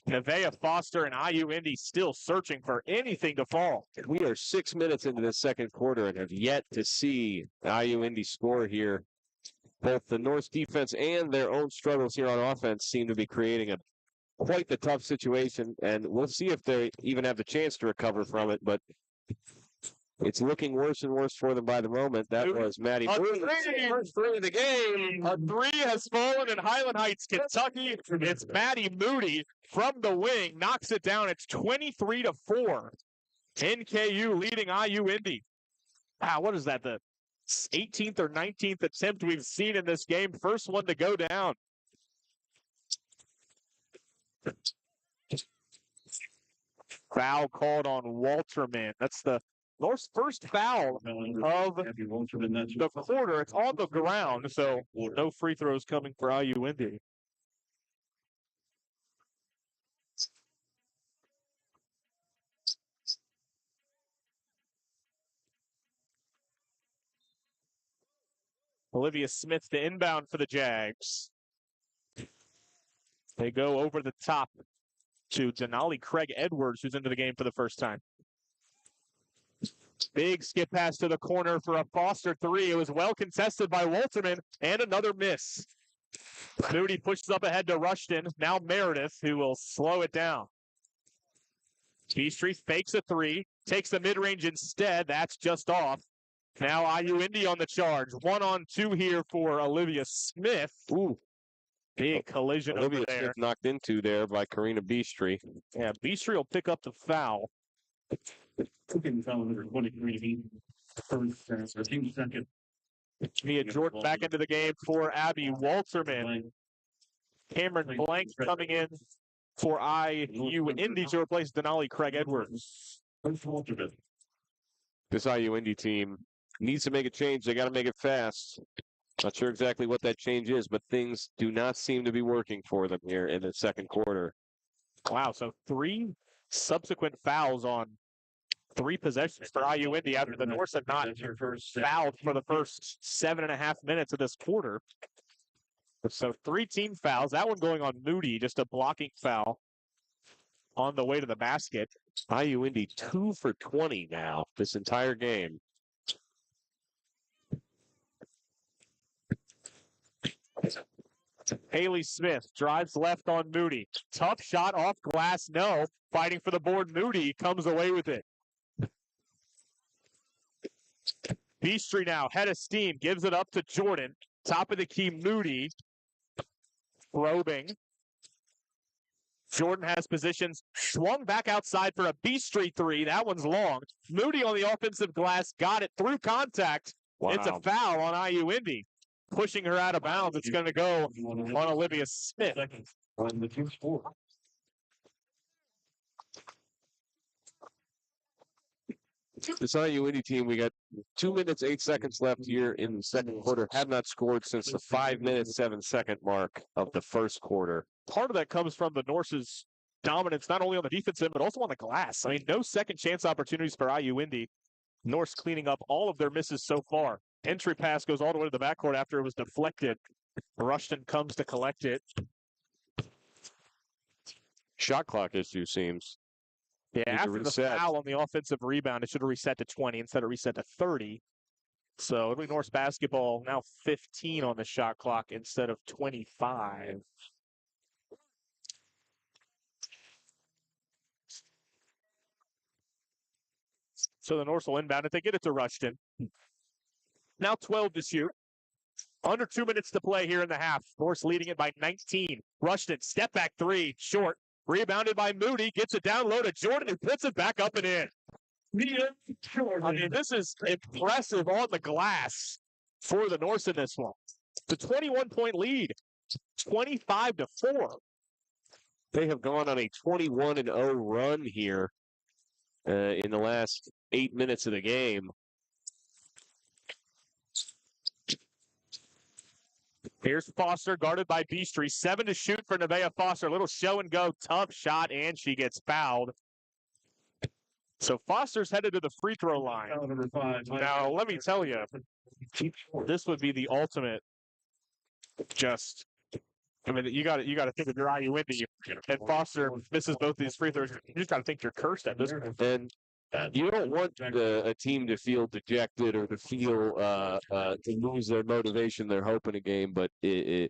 Nevaeh Foster and IU Indy still searching for anything to fall. We are 6 minutes into the second quarter and have yet to see IU Indy score here. Both the Norse defense and their own struggles here on offense seem to be creating quite the tough situation, and we'll see if they even have the chance to recover from it, but it's looking worse and worse for them by the moment. That was Maddie Moody. First 3 of the game. A 3 has fallen in Highland Heights, Kentucky. It's Maddie Moody from the wing. Knocks it down. It's 23-4. NKU leading IU Indy. Wow, what is that? The 18th or 19th attempt we've seen in this game. First one to go down. Foul called on Walterman. That's the North's first foul of the quarter. It's on the ground, so no free throws coming for IU Indy. Olivia Smith the inbound for the Jags. They go over the top to Denali Craig Edwards, who's into the game for the first time. Big skip pass to the corner for a Foster three. It was well contested by Walterman, and another miss. Moody pushes up ahead to Rushton. Now Meredith, who will slow it down. Beastry fakes a three, takes the mid-range instead. That's just off. Now IU Indy on the charge. 1-on-2 here for Olivia Smith. Ooh. Big collision Olivia over there. Smith knocked into there by Karina Beastry. Yeah, Beastry will pick up the foul. Cooking foul number 23. First, or team second. Mia Jordan back into the game for Abby Walterman. Cameron Blank coming in for IU Indy to replace Denali Craig Edwards. This IU Indy team needs to make a change. They got to make it fast. Not sure exactly what that change is, but things do not seem to be working for them here in the second quarter. Wow, so 3 subsequent fouls on 3 possessions for IU Indy after the Norse had not fouled for the first 7.5 minutes of this quarter. So 3 team fouls. That one going on Moody, just a blocking foul on the way to the basket. IU Indy 2 for 20 now this entire game. Haley Smith drives left on Moody. Tough shot off glass, no. Fighting for the board, Moody comes away with it. Beastry now, head of steam, gives it up to Jordan. Top of the key, Moody. Probing. Jordan has positions. Swung back outside for a Beastry three. That one's long. Moody on the offensive glass. Got it through contact. Wow. It's a foul on IU Indy. Pushing her out of bounds. It's going to go on Olivia Smith. On the team score. This IU Indy team, we got 2 minutes, 8 seconds left here in the second quarter. Have not scored since the 5 minutes, 7-second mark of the first quarter. Part of that comes from the Norse's dominance, not only on the defensive, but also on the glass. I mean, no second chance opportunities for IU Indy. Norse cleaning up all of their misses so far. Entry pass goes all the way to the backcourt after it was deflected. Rushton comes to collect it. Shot clock issue seems. Yeah, Need to after the reset. foul on the offensive rebound, it should have reset to 20 instead of reset to 30. So it'll be Norse basketball now 15 on the shot clock instead of 25. So the Norse will inbound it. They get it to Rushton. Now 12 to shoot. Under 2 minutes to play here in the half. Norse leading it by 19. Rushton, step back three, short. Rebounded by Moody. Gets it down low to Jordan, who puts it back up and in. I mean, this is impressive on the glass for the Norse in this one. The 21-point lead, 25-4. They have gone on a 21-0 run here in the last 8 minutes of the game. Here's Foster, guarded by Beastry. 7 to shoot for Nevaeh Foster. A little show and go, tough shot, and she gets fouled. So Foster's headed to the free throw line. Now, let me tell you, this would be the ultimate. Just, I mean, you got to think of your IU Indy, and Foster misses both these free throws. You just got to think you're cursed at this point. And you don't want a team to feel dejected or to feel to lose their motivation, their hope in a game, but you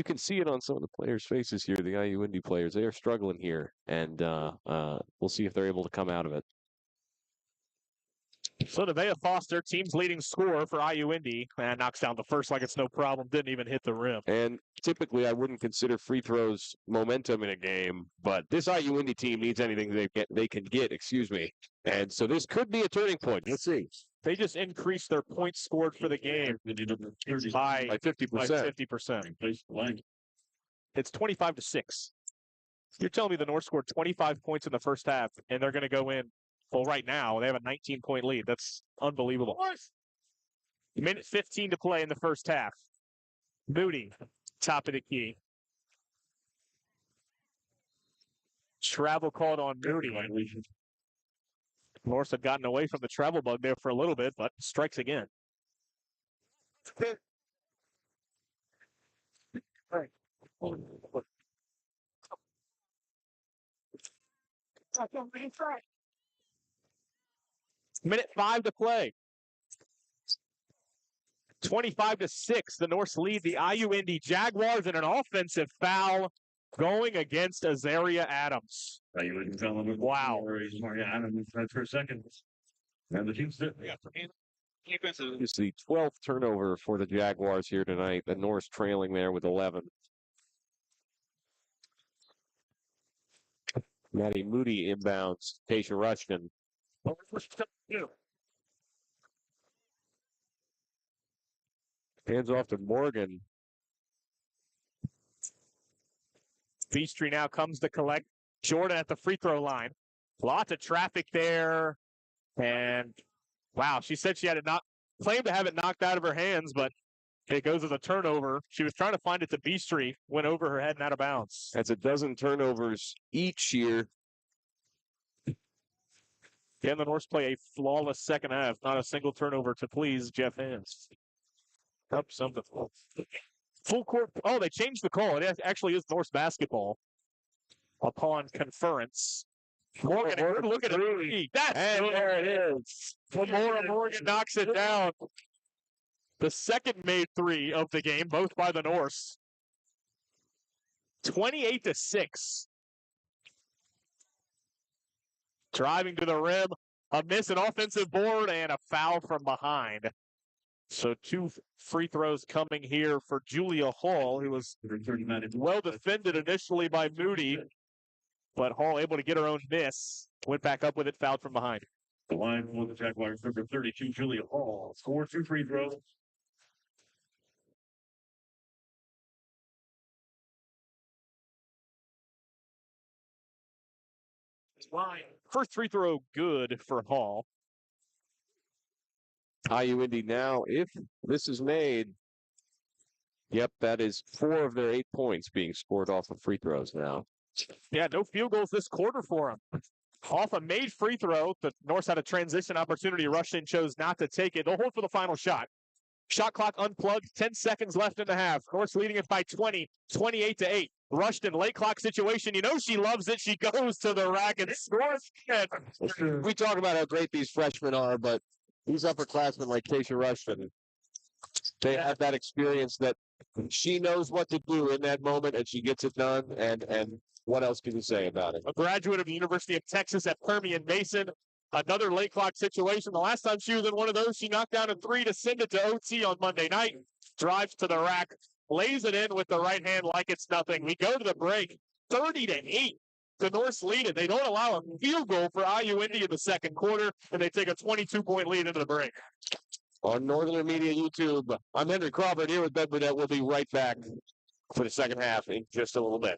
can see it on some of the players' faces here, the IU Indy players. They are struggling here, and we'll see if they're able to come out of it. So Nevaeh Foster, team's leading scorer for IU Indy, and knocks down the first like it's no problem. Didn't even hit the rim. And typically, I wouldn't consider free throws momentum in a game, but this IU Indy team needs anything they can get. And so this could be a turning point. Let's see. They just increased their points scored for the game by 50%. 50%. It's 25-6. You're telling me the North scored 25 points in the first half, and they're going to go in. Well, right now, they have a 19-point lead. That's unbelievable. Minute 15 to play in the first half. Moody, top of the key. Travel called on Moody. Norse had gotten away from the travel bug there for a little bit, but strikes again. Minute 5 to play. 25-6, the Norse lead the IU Indy Jaguars in an offensive foul going against Azaria Adams. You wouldn't tell him. Wow. Maria Adams for a second. And the team's there. It's the 12th turnover for the Jaguars here tonight. The Norse trailing there with 11. Maddie Moody inbounds. Tasha Rushton. Hands off to Morgan. Beastry now comes to collect. Jordan at the free throw line. Lots of traffic there. And wow, she said she had it not claimed to have it knocked out of her hands, but it goes as a turnover. She was trying to find it to Beastry, went over her head and out of bounds. That's a dozen turnovers each year. Can the Norse play a flawless second half? Not a single turnover to please Jeff Hands. Up something. Full court. Oh, they changed the call. It actually is Norse basketball upon conference. Morgan, good look at it. That's And good. there it is. Lamora Morgan knocks it down. The second made three of the game, both by the Norse. 28-6. Driving to the rim, a miss, an offensive board, and a foul from behind. So 2 free throws coming here for Julia Hall, who was well defended initially by Moody, but Hall able to get her own miss. Went back up with it, fouled from behind. The line for the Jaguars, number 32, Julia Hall, scores 2 free throws. First free throw good for Hall. IU Indy now, if this is made, yep, that is 4 of their 8 points being scored off of free throws now. Yeah, no field goals this quarter for him. Off a made free throw, the Norse had a transition opportunity. Rushton chose not to take it. They'll hold for the final shot. Shot clock unplugged, 10 seconds left in the half. Norse leading it by 20, 28-8. Rushton, late clock situation. You know she loves it. She goes to the rack and scores. We talk about how great these freshmen are, but these upperclassmen like Tasha Rushton, they have that experience that she knows what to do in that moment, and she gets it done. And what else can you say about it? A graduate of the University of Texas at Permian Basin. Another late clock situation. The last time she was in one of those, she knocked down a 3 to send it to OT on Monday night. Drives to the rack, lays it in with the right hand like it's nothing. We go to the break, 30-8. The Norse lead it. They don't allow a field goal for IU Indy in the second quarter, and they take a 22-point lead into the break. On Northern Media YouTube, I'm Henry Crawford here with Burdette. We'll be right back for the second half in just a little bit.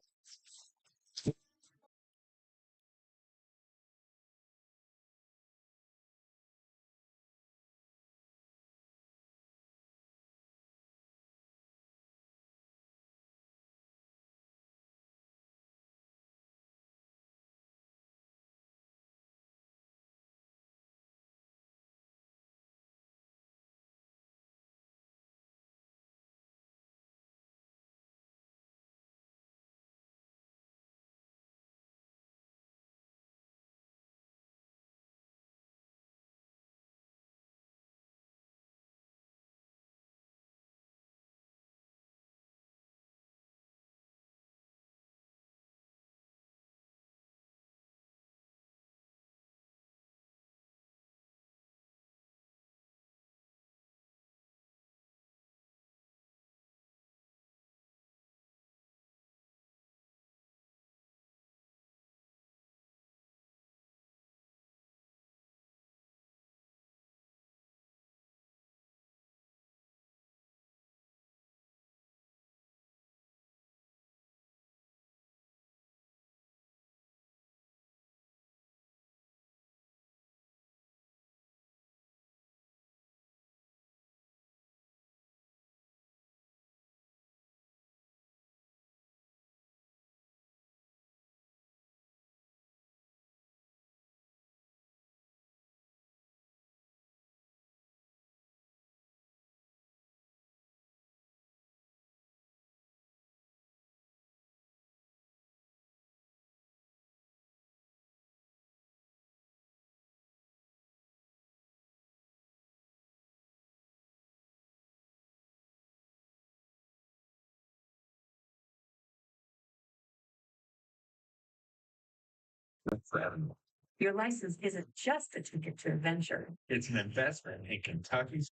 Your license isn't just a ticket to adventure. It's an investment in Kentucky's.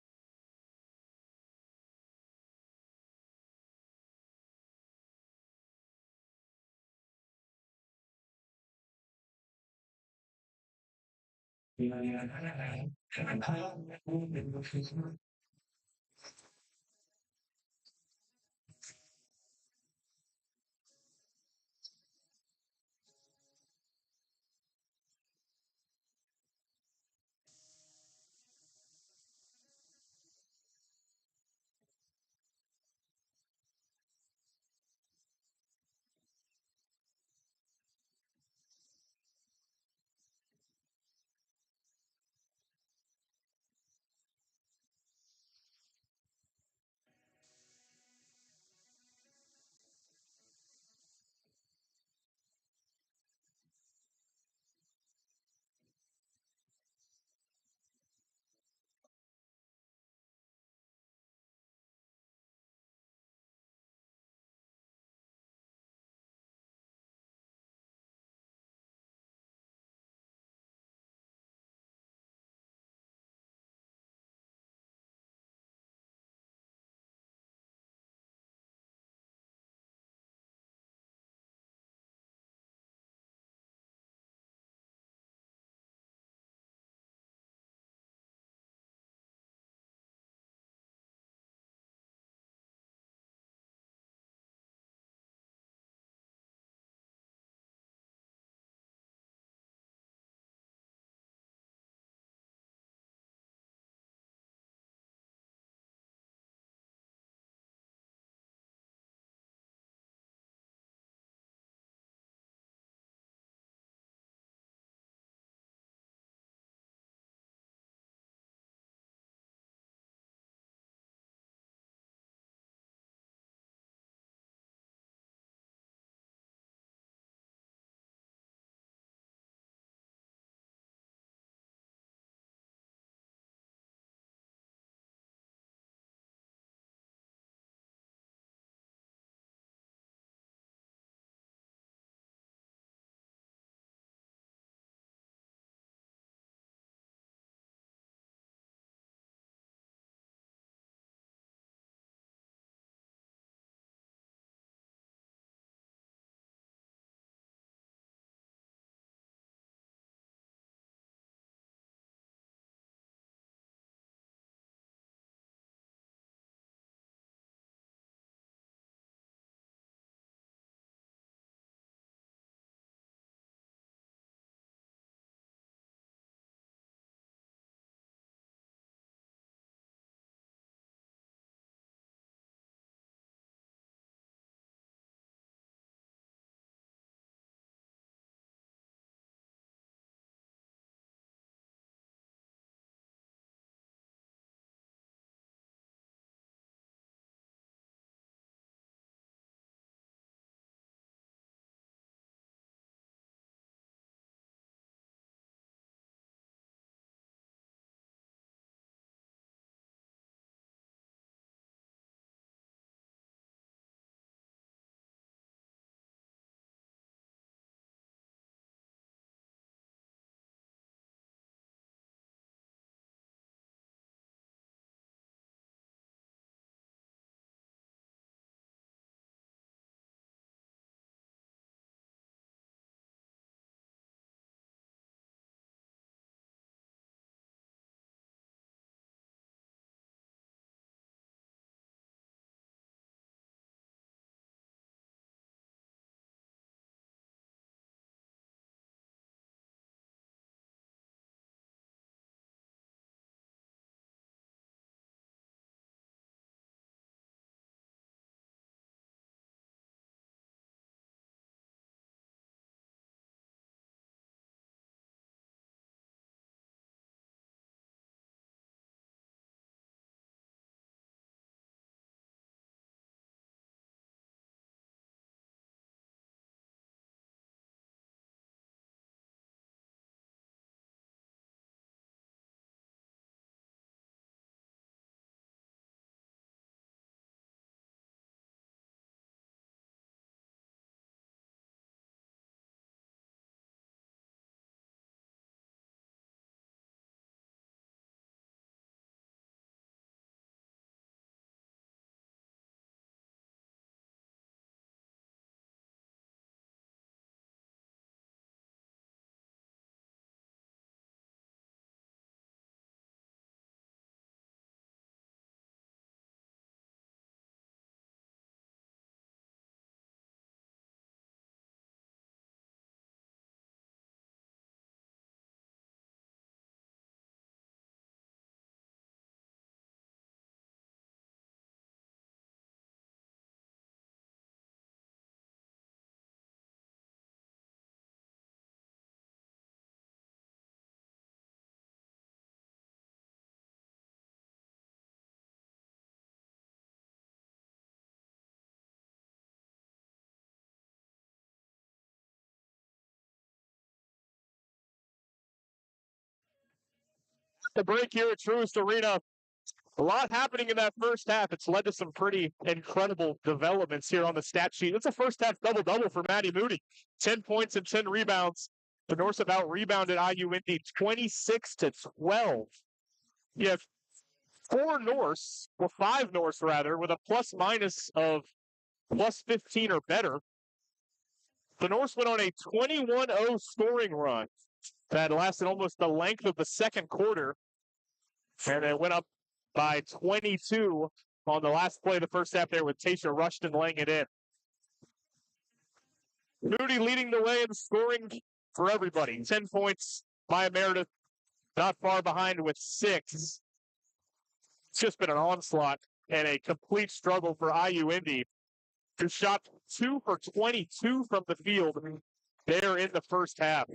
The break here at Truist Arena. A lot happening in that first half. It's led to some pretty incredible developments here on the stat sheet. It's a first half double-double for Matty Moody. 10 points and 10 rebounds. The Norse have out-rebounded IU Indy 26-12. You have five Norse rather, with a plus-minus of plus 15 or better. The Norse went on a 21-0 scoring run that lasted almost the length of the second quarter. And it went up by 22 on the last play of the first half there with Tasha Rushton laying it in. Moody leading the way in scoring for everybody. 10 points. Maya Meredith not far behind with 6. It's just been an onslaught and a complete struggle for IU Indy, who shot 2 for 22 from the field there in the first half.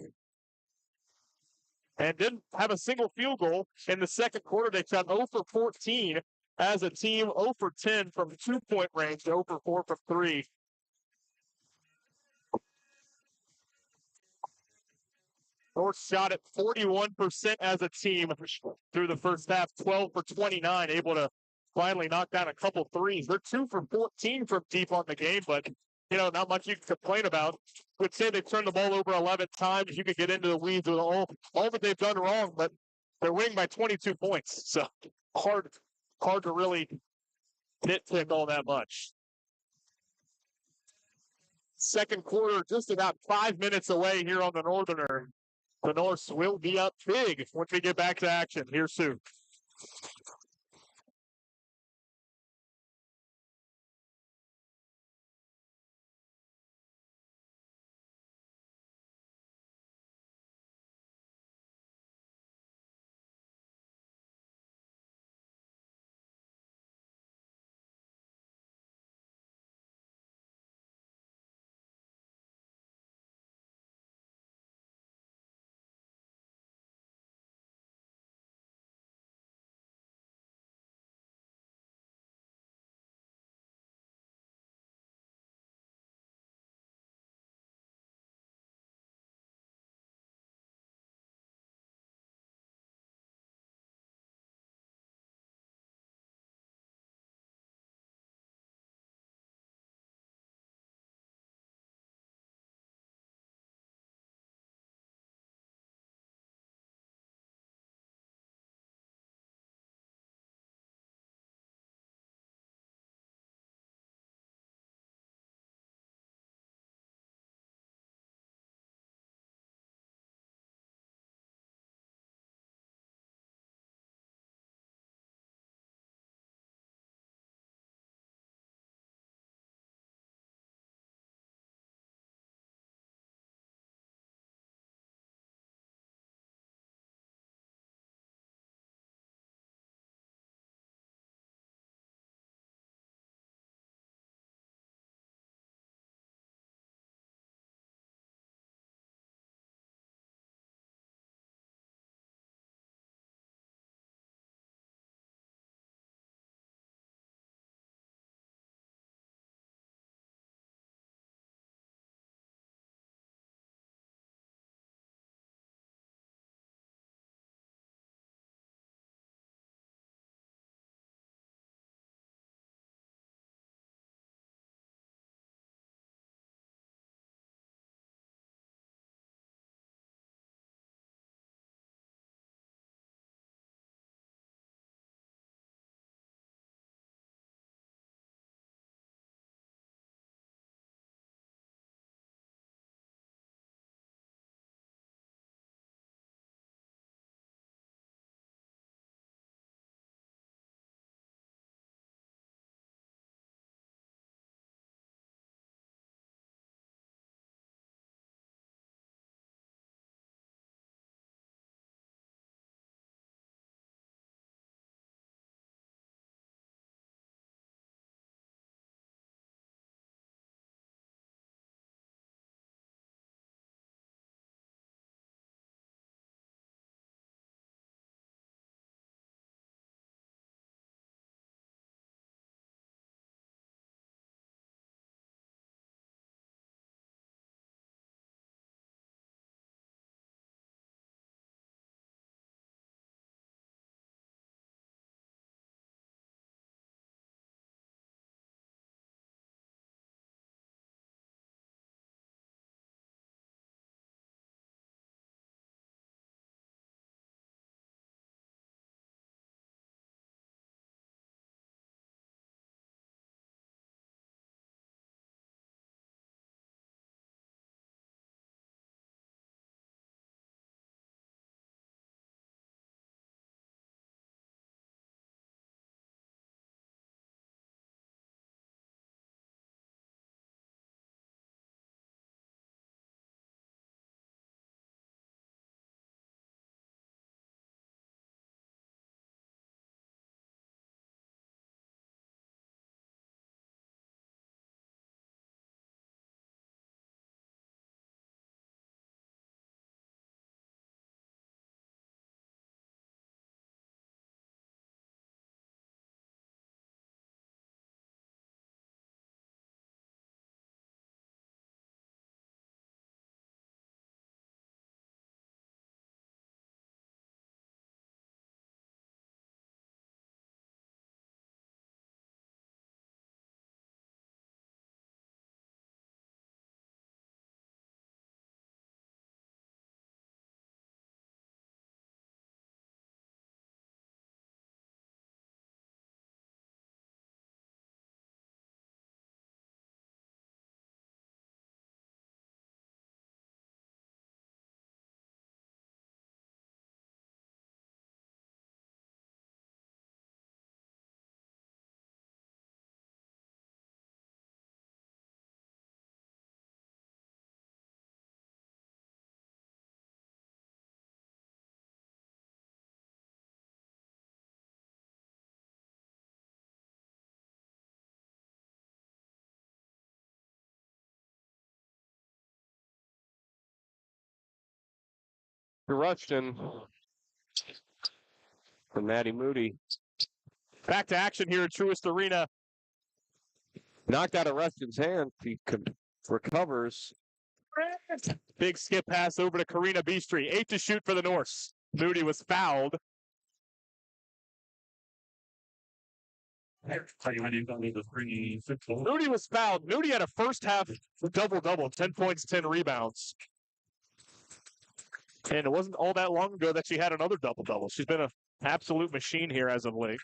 And didn't have a single field goal in the second quarter. They shot 0 for 14 as a team, 0 for 10 from 2-point range, 0 for 4 from 3. North shot at 41% as a team through the first half, 12 for 29, able to finally knock down a couple threes. They're 2 for 14 from deep on the game, but not much you can complain about. I would say they've turned the ball over 11 times. You could get into the weeds with all that they've done wrong, but they're winning by 22 points. So hard to really nitpick all that much. Second quarter, just about 5 minutes away here on the Northerner. The Norse will be up big once we get back to action here soon. Rushton from Maddie Moody. Back to action here at Truist Arena. Knocked out of Rushton's hand. He recovers. Big skip pass over to Karina Beastry. 8 to shoot for the Norse. Moody was fouled. Moody was fouled. Moody had a first half double-double, 10 points, 10 rebounds. And it wasn't all that long ago that she had another double-double. She's been an absolute machine here as of late.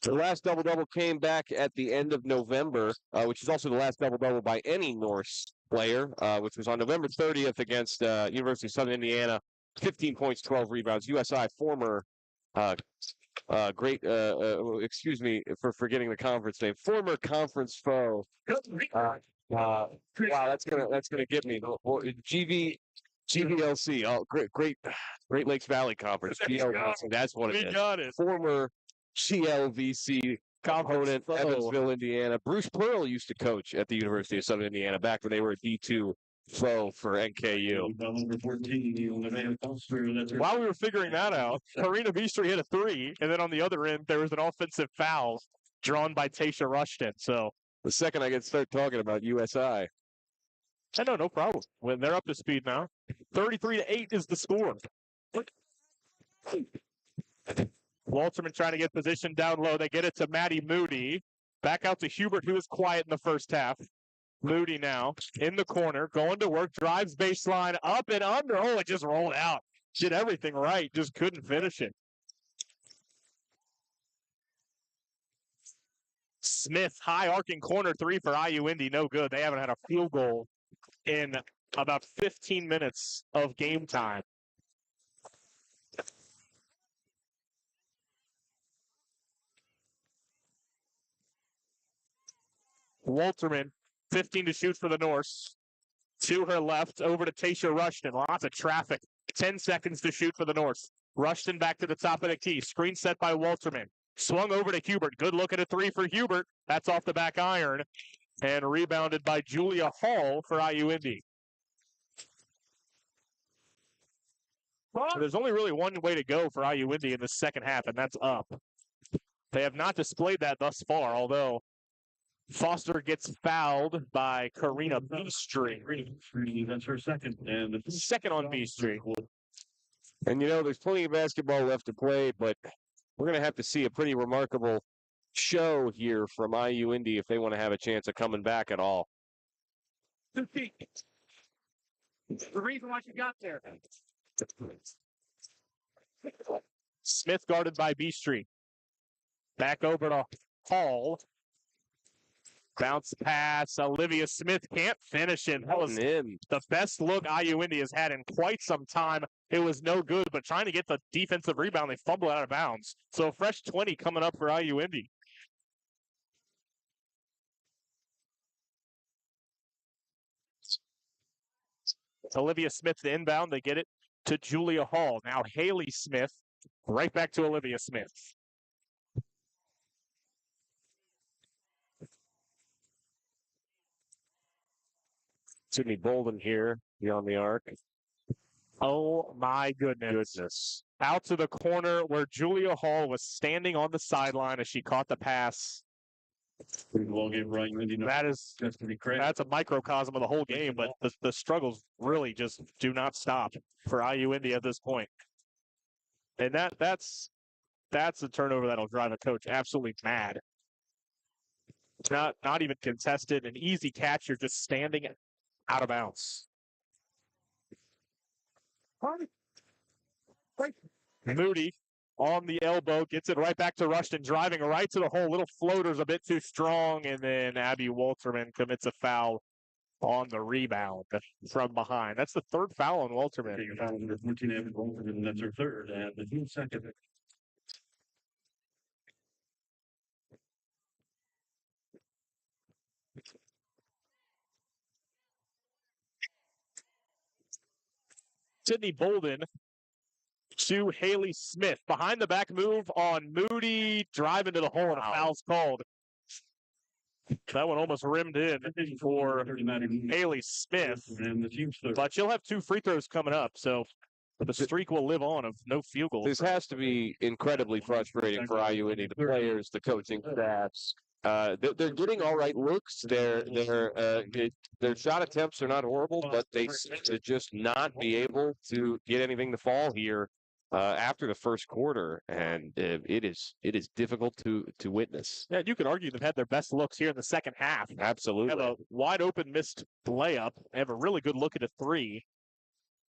The last double-double came back at the end of November, which is also the last double-double by any Norse player, which was on November 30th against University of Southern Indiana. 15 points, 12 rebounds. USI former excuse me for forgetting the conference name. Former conference foe. Wow, that's gonna get me. GVLC. Oh, Great Lakes Valley Conference. GLVC. That's what it is. Former GLVC component, Evansville, Indiana. Bruce Pearl used to coach at the University of Southern Indiana back when they were a D2 foe for NKU. While we were figuring that out, Karina Beastry hit a 3, and then on the other end, there was an offensive foul drawn by Tasha Rushton. So the second I can start talking about USI. No problem. When they're up to speed now. 33-8 is the score. Walterman trying to get position down low. They get it to Maddie Moody. Back out to Hubert, who was quiet in the first half. Moody now in the corner, going to work, drives baseline, up and under. Oh, it just rolled out. Did everything right, just couldn't finish it. Smith, high arcing corner 3 for IU Indy, no good. They haven't had a field goal in about 15 minutes of game time. Walterman, 15 to shoot for the Norse. To her left, over to Tasha Rushton. Lots of traffic. 10 seconds to shoot for the Norse. Rushton back to the top of the key. Screen set by Walterman. Swung over to Hubert. Good look at a 3 for Hubert. That's off the back iron. And rebounded by Julia Hall for IU Indy. There's only really one way to go for IU Indy in the second half, and that's up. They have not displayed that thus far, although Foster gets fouled by Karina Beastry. That's her second. And second on Beastry. And, there's plenty of basketball left to play, but we're going to have to see a pretty remarkable show here from IU Indy if they want to have a chance of coming back at all. The reason why she got there. Smith guarded by Beastry. Back over to Hall. Bounce pass. Olivia Smith can't finish it. That was the best look IU Indy has had in quite some time. It was no good, but trying to get the defensive rebound, they fumbled out of bounds. So a fresh 20 coming up for IU Indy. Olivia Smith the inbound. They get it to Julia Hall. Now Haley Smith. Right back to Olivia Smith. Sydney Bolden here beyond the arc. Oh, my goodness. Out to the corner where Julia Hall was standing on the sideline as she caught the pass. That's a microcosm of the whole game, but the struggles really just do not stop for IU Indy at this point. And that's a turnover that'll drive a coach absolutely mad. Not even contested, an easy catch. You're just standing out of bounds. Moody on the elbow, gets it right back to Rushton, driving right to the hole. Little floater's a bit too strong, and then Abby Walterman commits a foul on the rebound from behind. That's the third foul on Walterman. That's her third, and the team second. Sydney Bolden to Haley Smith. Behind the back move on Moody. Drive into the hole and a foul's called. That one almost rimmed in for Haley Smith, And the team third. but she'll have 2 free throws coming up, so the streak will live on of no field goals. This has to be incredibly frustrating for IU Indy, the players, the coaching staffs. They're getting all right looks. Their shot attempts are not horrible, but they seem to just not be able to get anything to fall here after the first quarter, and it is difficult to witness. Yeah, you could argue they've had their best looks here in the second half. Absolutely, Have a wide open missed layup. They have a really good look at a 3.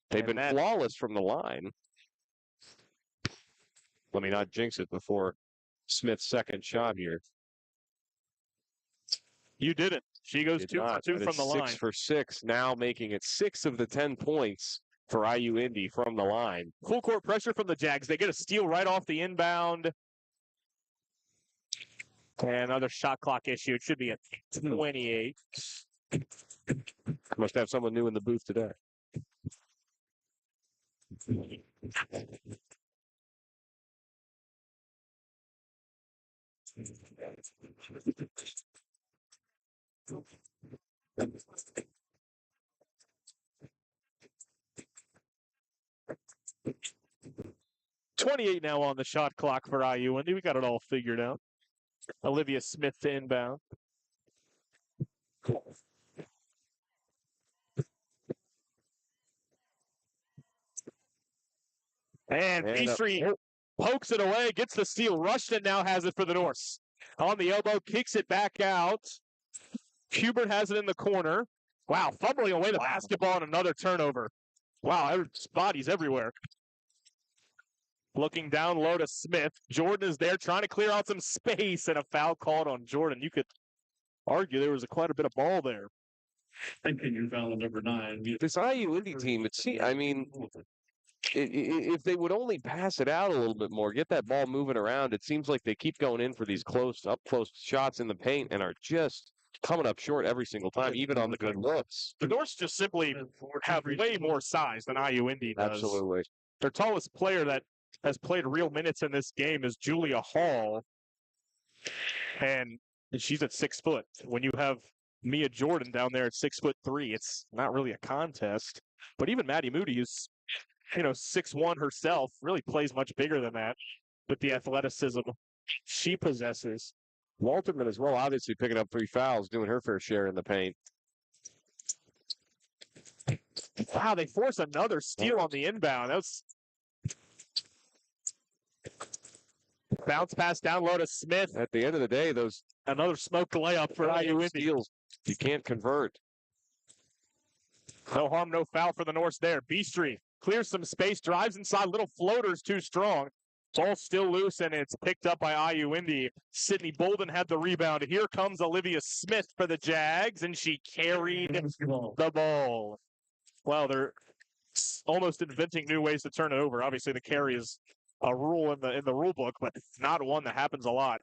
they've been flawless from the line. Let me not jinx it before Smith's second shot here. You didn't. She goes Did 2 not, for 2 but from it's the line. 6 for 6, now making it 6 of the 10 points for IU Indy from the line. Full court pressure from the Jags. They get a steal right off the inbound. And another shot clock issue. It should be at 28. Must have someone new in the booth today. $28 now on the shot clock for IU Indy. We got it all figured out. Olivia Smith to inbound. And Beastry pokes it away, gets the steal. Rushton now has it for the Norse. On the elbow, kicks it back out. Hubert has it in the corner. Wow, fumbling away the basketball and another turnover. Wow, bodies everywhere. Looking down low to Smith. Jordan is there trying to clear out some space, and a foul called on Jordan. You could argue there was quite a bit of ball there. NKU foul number 9. This IU Indy team, I mean, if they would only pass it out a little bit more, get that ball moving around, it seems like they keep going in for these up close shots in the paint and are just coming up short every single time, even on the good looks. The Norse just simply have way more size than IU Indy does. Absolutely. Their tallest player that has played real minutes in this game is Julia Hall, and she's at 6 foot. When you have Mia Jordan down there at 6'3", it's not really a contest. But even Maddie Moody, who's 6'1" herself, really plays much bigger than that with the athleticism she possesses. Walterman as well, obviously picking up 3 fouls, doing her fair share in the paint. Wow, they force another steal on the inbound. That was bounce pass down low to Smith. At the end of the day, those Another smoked layup for IU Indy. steals you can't convert. No harm, no foul for the Norse there. Beastry clears some space, drives inside. Little floater's too strong. Ball still loose, and it's picked up by IU Indy. Sydney Bolden had the rebound. Here comes Olivia Smith for the Jags, and she carried the ball. Well, they're almost inventing new ways to turn it over. Obviously, the carry is a rule in the rule book, but not one that happens a lot.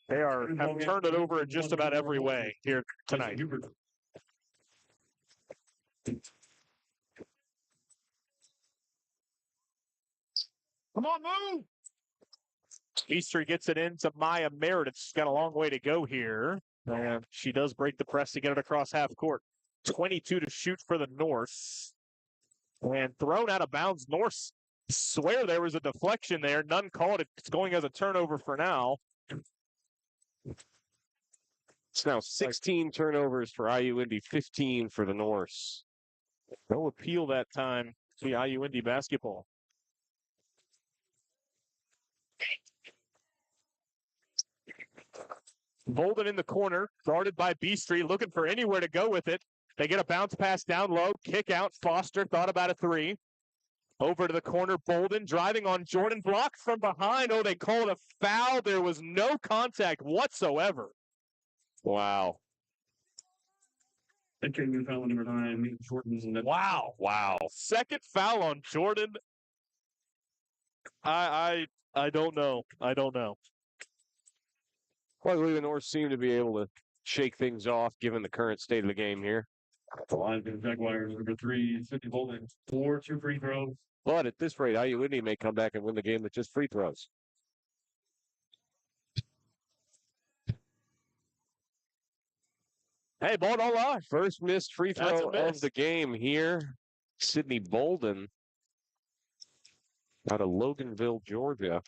They have turned it over in just about every way here tonight. Come on, move! Easter gets it into Maya Meredith. She's got a long way to go here. And she does break the press to get it across half court. 22 to shoot for the Norse. And thrown out of bounds. Norse swear there was a deflection there. None called it. It's going as a turnover for now. It's now 16 turnovers for IU Indy, 15 for the Norse. No appeal that time to the IU Indy basketball. Bolden in the corner, guarded by Beastry, looking for anywhere to go with it. They get a bounce pass down low, kick out. Foster thought about a 3. Over to the corner, Bolden driving on Jordan, blocked from behind. Oh, they called a foul. There was no contact whatsoever. Wow. NKU foul number 9. Jordan's in the Wow. Second foul on Jordan. I don't know. Luckily, the Norse seem to be able to shake things off given the current state of the game here. The line for the Jaguars number 3. Sydney Bolden 2 free throws. But at this rate, IU Indy may come back and win the game with just free throws. Hey, ball don't lie. First missed free That's a throw of miss. the game here. Sydney Bolden out of Loganville, Georgia.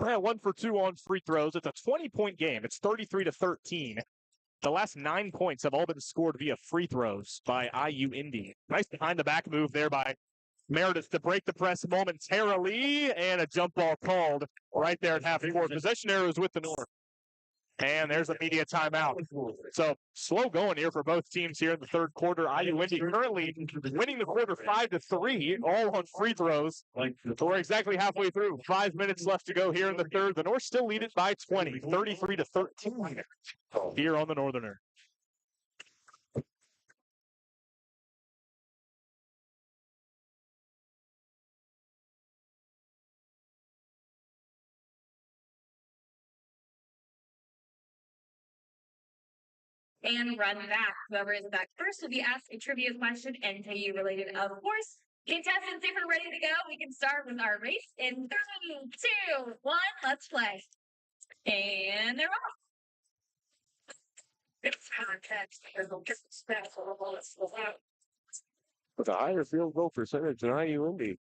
Yeah, 1 for 2 on free throws. It's a 20-point game. It's 33-13. The last 9 points have all been scored via free throws by IU Indy. Nice behind the back move there by Meredith to break the press momentarily, and a jump ball called right there at half court. Possession arrows with the North. And there's a media timeout. So slow going here for both teams here in the third quarter. IU Indy currently winning the quarter 5-3, all on free throws. We're exactly halfway through. 5 minutes left to go here in the third. The North still lead it by 20, 33-13 here on the Northerner. And run back. Whoever is back first will be asked a trivia question, NKU related, of course. Contestants, if we're ready to go, we can start with our race in 3, 2, 1. Let's play. And they're off. It's context. With a higher field goal percentage than IU Indy.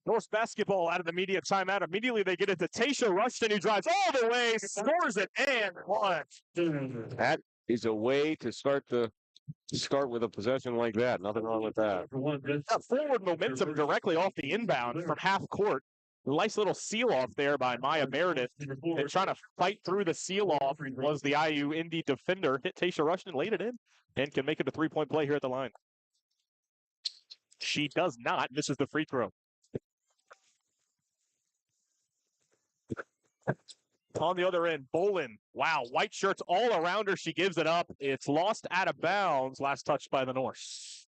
Norse basketball out of the media timeout. Immediately they get it to Tasha Rushton, who drives all the way, scores it, and one. That is a way to start with a possession like that. Nothing wrong with that. Forward momentum directly off the inbound from half court. Nice little seal off there by Maya Meredith. And trying to fight through the seal off was the IU Indy defender. Hit Tasha Rushton, laid it in, and can make it a 3-point play here at the line. She does not. Misses the free throw. On the other end, Bolin. Wow, white shirts all around her. She gives it up. It's lost out of bounds. Last touch by the Norse.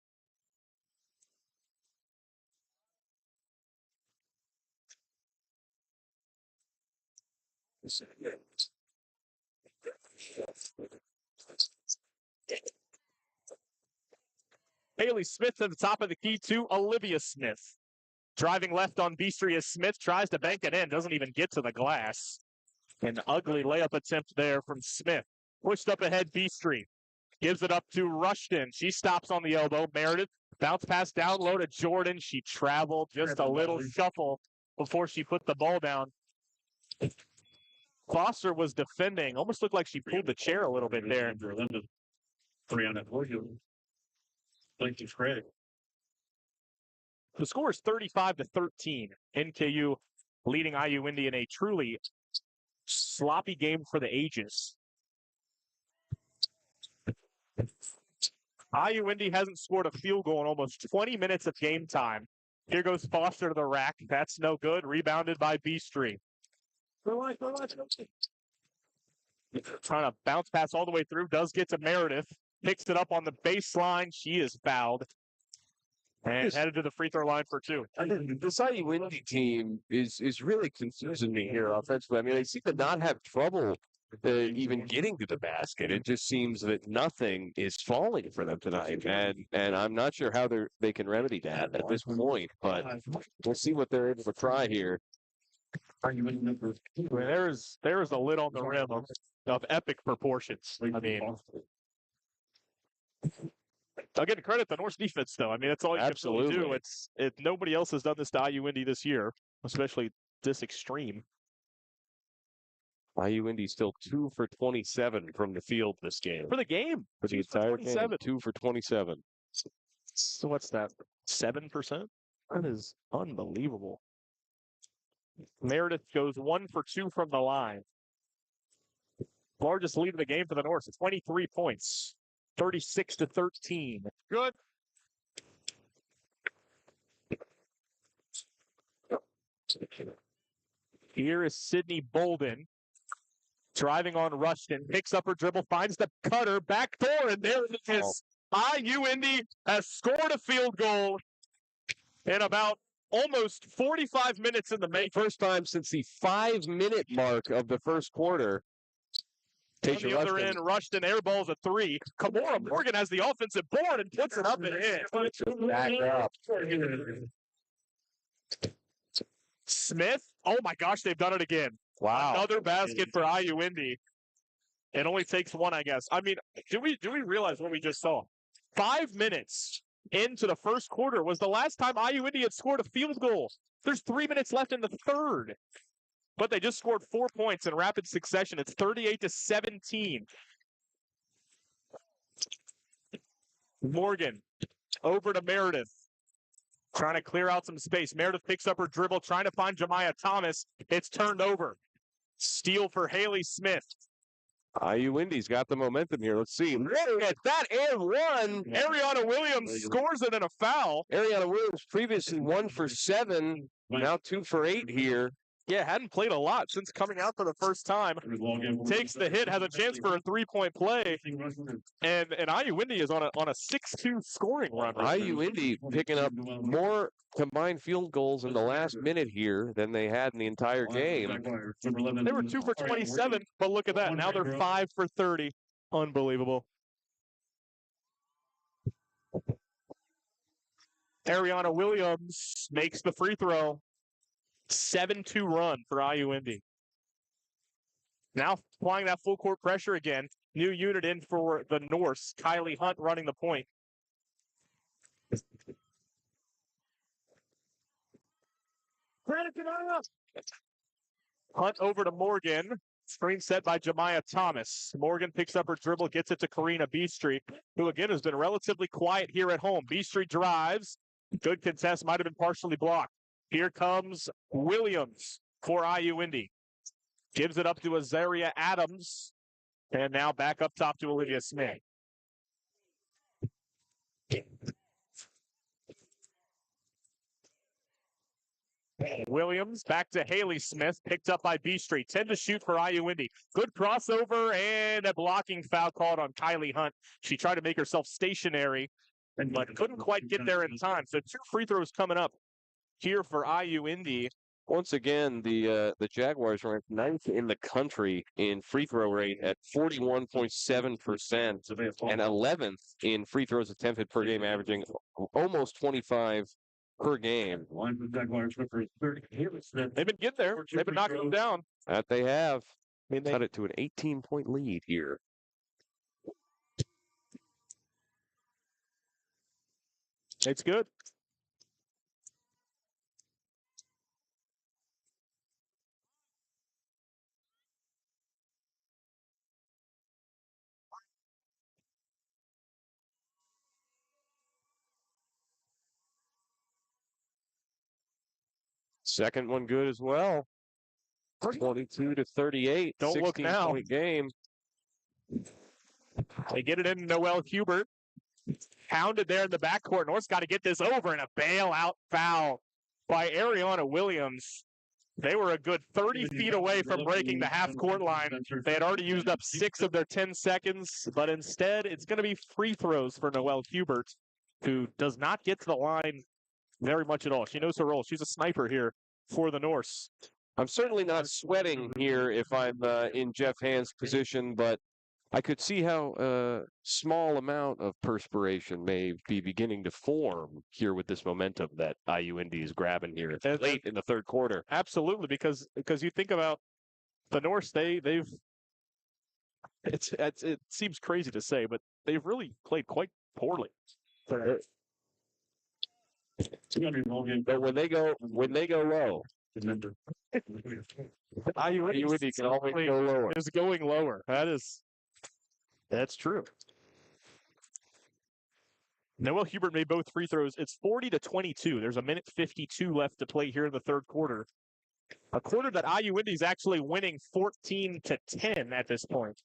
Haley Smith at the top of the key to Olivia Smith. Driving left on Beastria Smith, tries to bank it in, doesn't even get to the glass. An ugly layup attempt there from Smith. Pushed up ahead, B Street. Gives it up to Rushton. She stops on the elbow. Meredith, bounce pass down low to Jordan. She traveled just a little shuffle before she put the ball down. Foster was defending. Almost looked like she pulled the chair a little bit there. 3 on that board. Thank you, Craig. The score is 35-13. NKU leading IU Indy in a truly sloppy game for the ages. IU Indy hasn't scored a field goal in almost 20 minutes of game time. Here goes Foster to the rack. That's no good. Rebounded by B Street. Trying to bounce pass all the way through. Does get to Meredith. Picks it up on the baseline. She is fouled. And headed to the free throw line for 2. This IU Indy team is really confusing me here offensively. I mean, they seem to not have trouble even getting to the basket. It just seems that nothing is falling for them tonight, and I'm not sure how they can remedy that at this point. But we'll see what they're able to try here. I mean, there's a lid on the rim of epic proportions. I mean, I'll give credit to Norse defense, though. I mean, that's all you can really do. Nobody else has done this to IU Indy this year, especially this extreme. IU Indy still 2 for 27 from the field this game. For the game. For the entire game, 2 for 27. So what's that? 7%? That is unbelievable. Meredith goes 1 for 2 from the line. Largest lead of the game for the Norse. 23 points. 36-13. Good. Here is Sydney Bolden. Driving on Rushton. Picks up her dribble. Finds the cutter. Back door. And there it is. IU Indy has scored a field goal in about almost 45 minutes in the making. First time since the 5-minute mark of the first quarter. On the other end, Rushton airballs a 3. Kimura Morgan has the offensive board and puts it up and in. Back up. Smith. Oh my gosh, they've done it again. Wow. Another basket for IU Indy. It only takes 1, I guess. I mean, do we realize what we just saw? 5 minutes into the first quarter was the last time IU Indy had scored a field goal. There's 3 minutes left in the third. But they just scored 4 points in rapid succession. It's 38-17. Morgan over to Meredith. Trying to clear out some space. Meredith picks up her dribble, trying to find Jemiah Thomas. It's turned over. Steal for Haley Smith. IU Indy's got the momentum here. Let's see. Look at that and 1. Ariana Williams scores it in a foul. Ariana Williams previously 1 for 7. Now 2 for 8 here. Yeah, hadn't played a lot since coming out for the first time. Takes the hit, has a chance for a 3-point play. And IU Indy is on a 6-2 scoring run. IU Indy picking up more combined field goals in the last minute here than they had in the entire game. They were 2 for 27, but look at that. Now they're 5 for 30. Unbelievable. Ariana Williams makes the free throw. 7-2 run for IU Indy. Now applying that full court pressure again. New unit in for the Norse. Kylie Hunt running the point. Hunt over to Morgan. Screen set by Jemiah Thomas. Morgan picks up her dribble, gets it to Karina B Street, who again has been relatively quiet here at home. B Street drives. Good contest, might have been partially blocked. Here comes Williams for IU Indy. Gives it up to Azaria Adams. And now back up top to Olivia Smith. Williams back to Haley Smith. Picked up by B Street. 10 to shoot for IU Indy. Good crossover and a blocking foul called on Kylie Hunt. She tried to make herself stationary, but couldn't quite get there in time. So 2 free throws coming up here for IU Indy. Once again, the Jaguars ranked 9th in the country in free throw rate at 41.7% and 11th in free throws attempted per game, averaging almost 25 per game. They've been getting there. They've been knocking them down. That they have. Cut it to an 18-point lead here. It's good. Second one good as well. 22-38. Don't look now. 16-point game. They get it in Noel Hubert. Pounded there in the backcourt. North's got to get this over, and a bailout foul by Ariana Williams. They were a good 30 feet away from breaking the half-court line. They had already used up 6 of their 10 seconds, but instead it's going to be free throws for Noel Hubert, who does not get to the line very much at all. She knows her role. She's a sniper here for the Norse. I'm certainly not sweating here if I'm in Jeff Hand's position, but I could see how a small amount of perspiration may be beginning to form here with this momentum that IU Indy is grabbing here late in the third quarter. Absolutely, because you think about the Norse, they've it seems crazy to say, but they've really played quite poorly. But when they go low, IU Indy can always go lower. Is going lower. That's true. Noel Hubert made both free throws. It's 40-22. There's a minute 52 left to play here in the third quarter. A quarter that IU Indy is actually winning 14-10 at this point.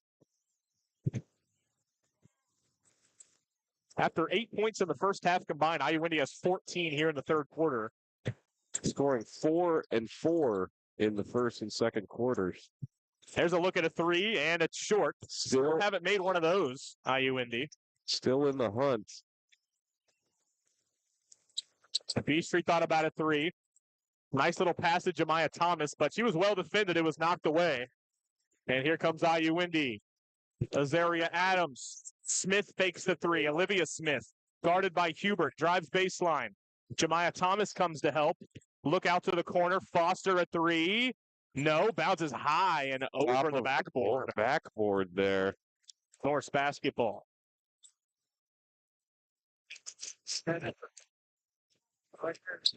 After 8 points in the first half combined, IU Indy has 14 here in the third quarter. Scoring 4 and 4 in the first and second quarters. There's a look at a three, and it's short. Still haven't made one of those, IU Indy. Still in the hunt. B Street thought about a three. Nice little pass to Jemiah Thomas, but she was well defended. It was knocked away. And here comes IU Indy. Azaria Adams. Smith fakes the three. Olivia Smith, guarded by Hubert, drives baseline. Jemiah Thomas comes to help. Look out to the corner. Foster a three. No, bounces high and over the backboard. Backboard there. Norse basketball.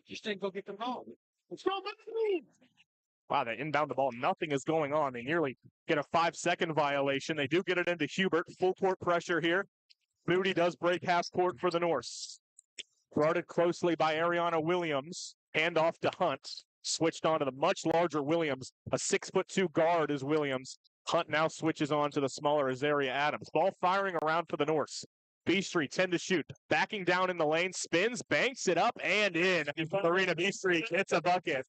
Just didn't go get the ball. Wow, they inbound the ball. Nothing is going on. They nearly get a 5-second violation. They do get it into Hubert. Full court pressure here. Moody does break half court for the Norse. Guarded closely by Ariana Williams. Hand off to Hunt. Switched on to the much larger Williams. A 6'2" guard is Williams. Hunt now switches on to the smaller Azaria Adams. Ball firing around for the Norse. B Street 10 to shoot. Backing down in the lane. Spins, banks it up and in. Marina B Street hits a bucket.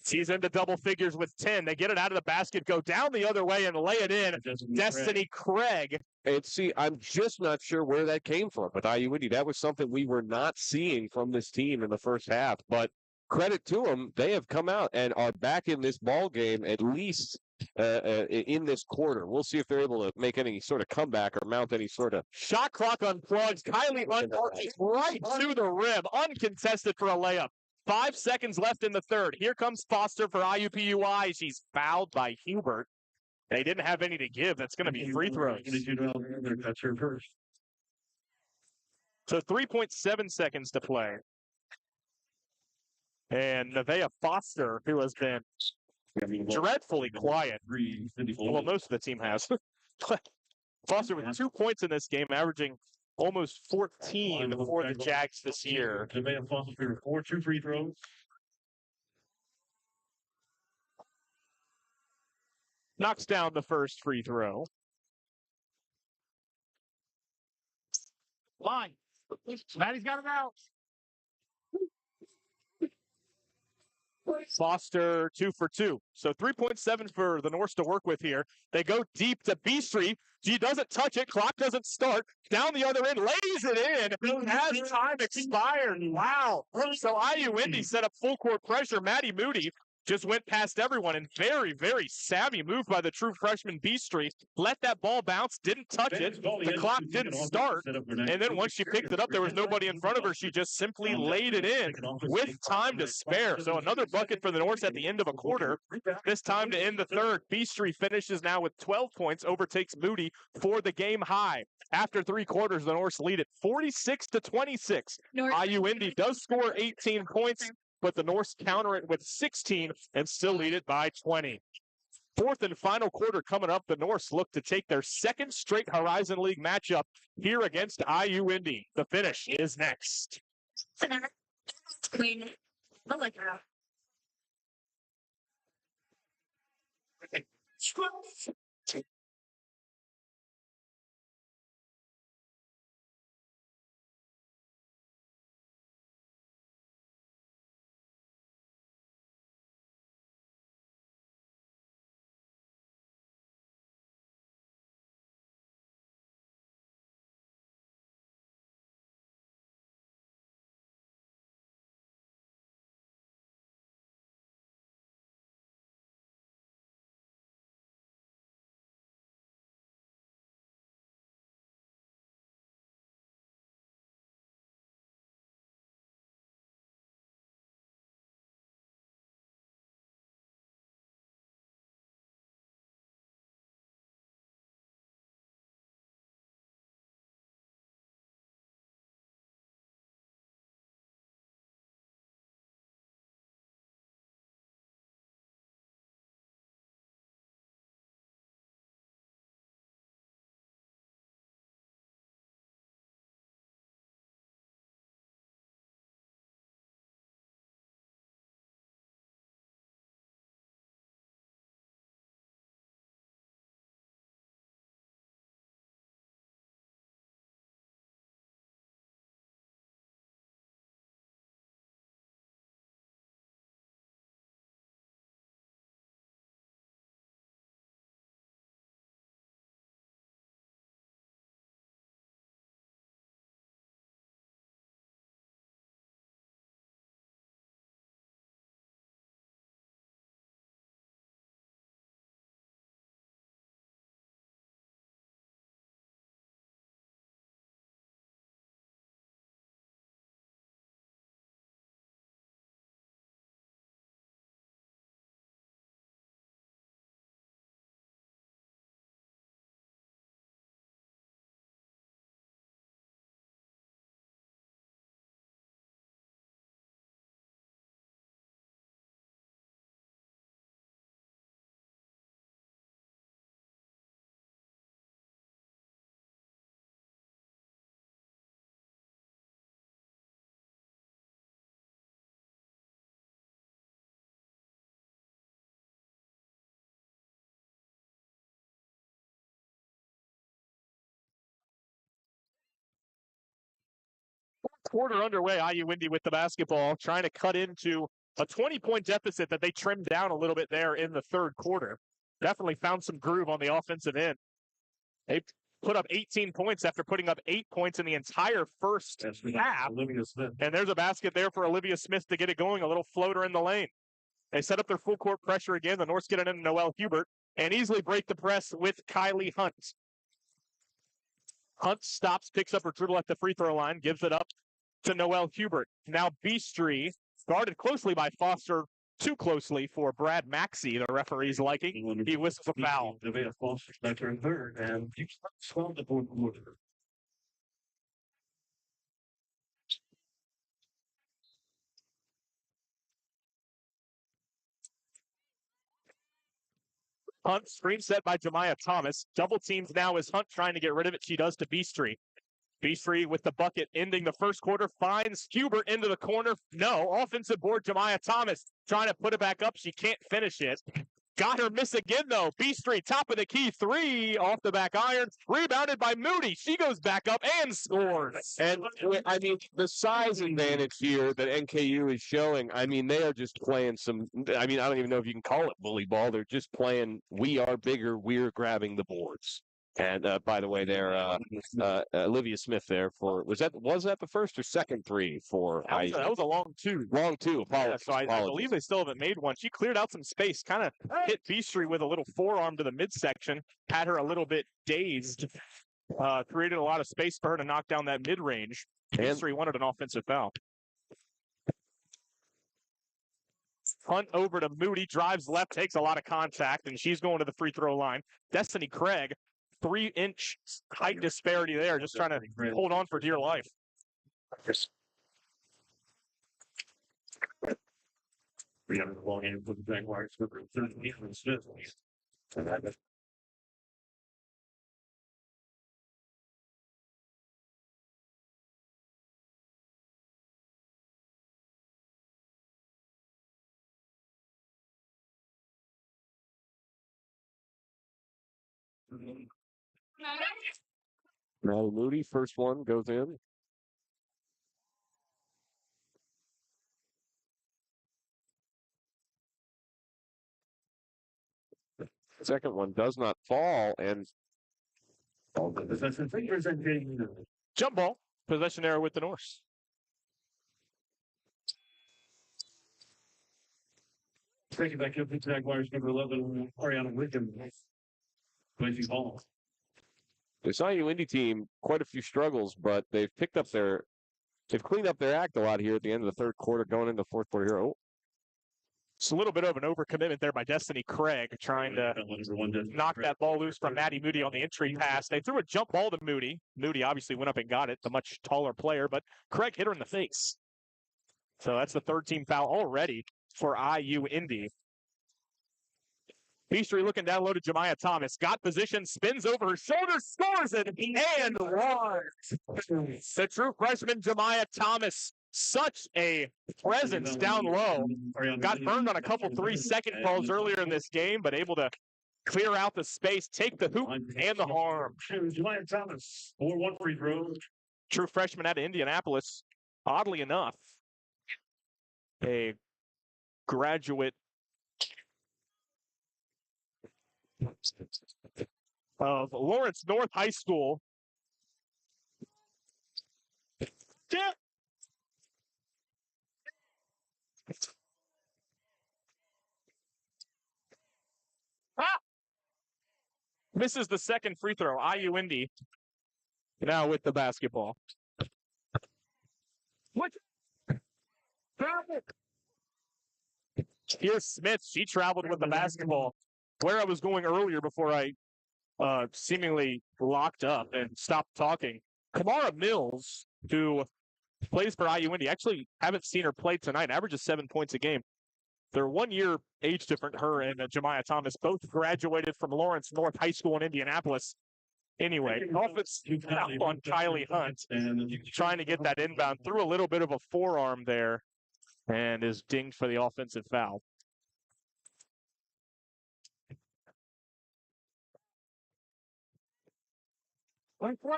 He's into double figures with 10. They get it out of the basket, go down the other way and lay it in. Destiny Craig. And see, I'm just not sure where that came from with IU Indy. That was something we were not seeing from this team in the first half. But credit to them, they have come out and are back in this ball game at least in this quarter. We'll see if they're able to make any sort of comeback or mount any sort of shot clock unplugged. Kylie Hunt right to the rim, uncontested for a layup. 5 seconds left in the third. Here comes Foster for IUPUI. She's fouled by Hubert. They didn't have any to give. That's going to be free throws. That's her first. So 3.7 seconds to play. And Nevaeh Foster, who has been dreadfully quiet. Well, most of the team has. Foster with 2 points in this game, averaging almost 14 for the Jags this year. Nevaeh Foster, 2 free throws. Knocks down the first free throw. Line. Maddie's got it out. Foster 2 for 2. So 3.7 for the Norse to work with here. They go deep to B Street. She doesn't touch it. Clock doesn't start. Down the other end, lays it in. Has time expired. Wow. So IU Indy set up full court pressure. Maddie Moody just went past everyone, and very, very savvy move by the true freshman Beastry. Let that ball bounce, didn't touch it. The clock didn't start, and then once she picked it up, there was nobody in front of her. She just simply laid it in with time to spare. So another bucket for the Norse at the end of a quarter. This time to end the third. Beastry finishes now with 12 points, overtakes Moody for the game high. After 3 quarters, the Norse lead it 46-26. IU Indy does score 18 points, but the Norse counter it with 16 and still lead it by 20. Fourth and final quarter coming up. The Norse look to take their second straight Horizon League matchup here against IU Indy. The finish is next. Quarter underway. IU Indy with the basketball, trying to cut into a 20-point deficit that they trimmed down a little bit there in the third quarter. Definitely found some groove on the offensive end. They put up 18 points after putting up 8 points in the entire first half. And there's a basket there for Olivia Smith to get it going, a little floater in the lane. They set up their full court pressure again. The Norse get it into Noelle Hubert and easily break the press with Kylie Hunt. Hunt stops, picks up her dribble at the free throw line, gives it up to Noelle Hubert. Now Beastry, guarded closely by Foster, too closely for Brad Maxey, the referee's liking. He whistles a foul. Hunt, screen set by Jemiah Thomas. Double teams now as Hunt trying to get rid of it. She does to Beastry. Beastry with the bucket ending the first quarter, finds Hubert into the corner. No, offensive board, Jemiah Thomas trying to put it back up. She can't finish it. Got her miss again, though. Beastry, top of the key, 3 off the back iron. Rebounded by Moody. She goes back up and scores. And, I mean, the size advantage here that NKU is showing, I mean, they are just playing some, I mean, I don't even know if you can call it bully ball. They're just playing, we are bigger, we're grabbing the boards. And by the way, there, Olivia Smith there was that the first or second three for That was a long two. Long two. Yeah, so I believe they still haven't made one. She cleared out some space, kind of hit Beastry with a little forearm to the midsection, had her a little bit dazed, created a lot of space for her to knock down that mid-range. Beastry wanted an offensive foul. Hunt over to Moody, drives left, takes a lot of contact, and she's going to the free throw line. Destiny Craig, 3-inch height disparity there, just trying to hold on for dear life. We got a long game with the Jaguars. Smith. Maddie Moody, first one goes in. Second one does not fall, and Jump ball, possession error with the Norse. Taking back up the Jaguars, number 11, Ariana Wickham. Placing ball. this IU Indy team, quite a few struggles, but they've cleaned up their act a lot here at the end of the third quarter, going into the fourth quarter here. Oh. It's a little bit of an overcommitment there by Destiny Craig, trying to knock that ball loose from Maddie Moody on the entry pass. They threw a jump ball to Moody. Moody obviously went up and got it, the much taller player, but Craig hit her in the face. So that's the third team foul already for IU Indy. Beastry looking down low to Jemiah Thomas. Got position, spins over her shoulder, scores it, and one. The true freshman Jemiah Thomas, such a presence down low. Got burned on a couple 3-second calls earlier in this game, but able to clear out the space, take the hoop and the harm. Jemiah Thomas, 4-1 free throw. True freshman out of Indianapolis. Oddly enough, a graduate of Lawrence North High School. Yeah. Misses the second free throw. IU Indy now with the basketball. What? Here's Smith. She traveled with the basketball. Where I was going earlier before I seemingly locked up and stopped talking. Kamara Mills, who plays for IU Indy, actually haven't seen her play tonight. Averages 7 points a game. They're 1 year age different, her and Jemiah Thomas. Both graduated from Lawrence North High School in Indianapolis. Anyway, offense on Kylie Hunt, trying to get that inbound. Threw a little bit of a forearm there and is dinged for the offensive foul.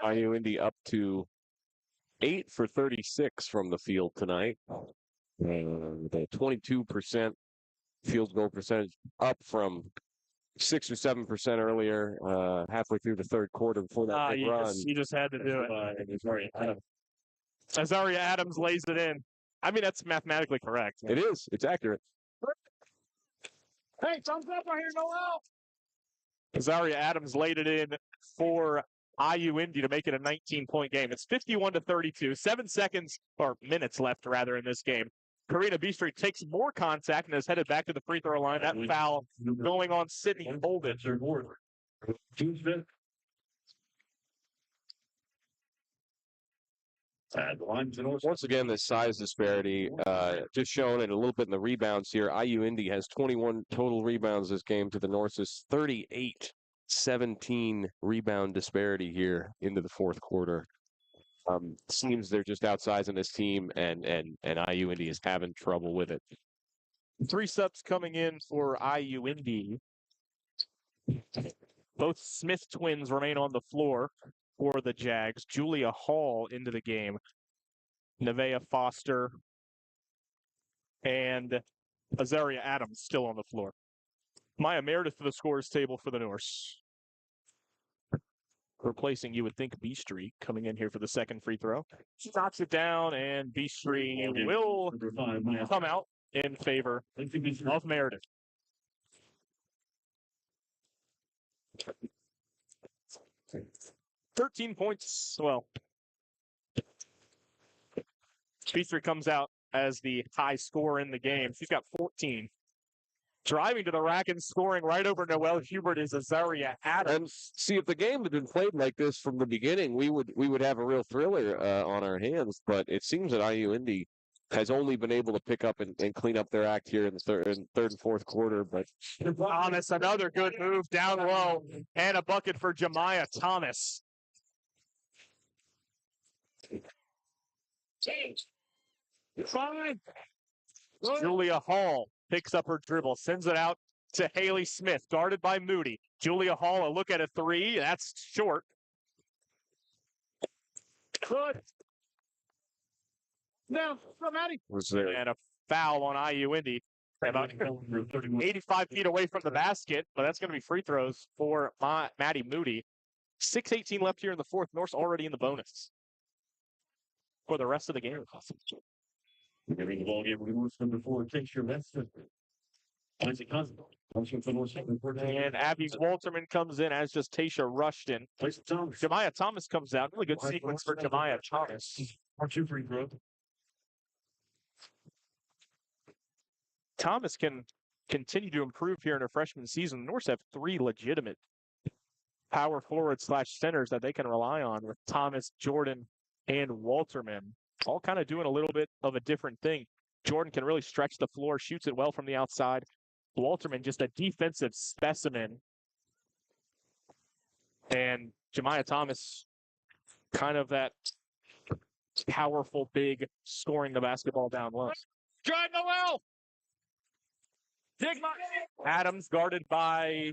IU Indy up to 8 for 36 from the field tonight. The 22% field goal percentage up from 6 or 7% earlier, halfway through the third quarter before that big run. You just had to do it. Azaria Adams lays it in. I mean, that's mathematically correct. It is. It's accurate. Hey, thumbs up, I hear no out. Azaria Adams laid it in for IU Indy to make it a 19-point game. It's 51-32, 7 seconds, or minutes left, rather, in this game. Karina Beastry takes more contact and is headed back to the free throw line. That foul going on Sydney Holden. Once again, the size disparity just shown and a little bit in the rebounds here. IU Indy has 21 total rebounds this game to the Norse's 38-17 rebound disparity here into the fourth quarter. Seems they're just outsizing this team, and IU Indy is having trouble with it. 3 subs coming in for IU Indy. Both Smith twins remain on the floor for the Jags. Julia Hall into the game. Nevaeh Foster and Azaria Adams still on the floor. Maya Meredith to the scorers table for the Norse. replacing, you would think, B Street coming in here for the second free throw. Knocks it down, and B Street will Number 5, Miles. come out in favor of Meredith. "13 points. Well, B Street comes out as the high scorer in the game. She's got 14. Driving to the rack and scoring right over Noelle Hubert is Azaria Adams. And see, if the game had been played like this from the beginning, we would have a real thriller on our hands. But it seems that IU Indy has only been able to pick up and clean up their act here in the third and fourth quarter. But Thomas, another good move down low, and a bucket for Jemiah Thomas. Fine. Julia Hall picks up her dribble, sends it out to Haley Smith, guarded by Moody. Julia Hall, a look at a three. That's short. Good. Now, Maddie. was there? And a foul on IU Indy. About 85 feet away from the basket, but that's going to be free throws for Maddie Moody. 6:18 left here in the fourth. Norse already in the bonus for the rest of the game. Giving the ball game, number 4, takes your best. Isaac Constable. And Abby Walterman comes in, as just Tasha Rushton. Jemiah Thomas comes out. Really good sequence for Jemiah Thomas. 2 free throw. Thomas can continue to improve here in her freshman season. The Norse have 3 legitimate power forward / centers that they can rely on with Thomas, Jordan, and Walterman. All kind of doing a little bit of a different thing. Jordan can really stretch the floor, shoots it well from the outside. Walterman, just a defensive specimen. And Jemiah Thomas, kind of that powerful, big, scoring the basketball down low. Drive Noel! Adams guarded by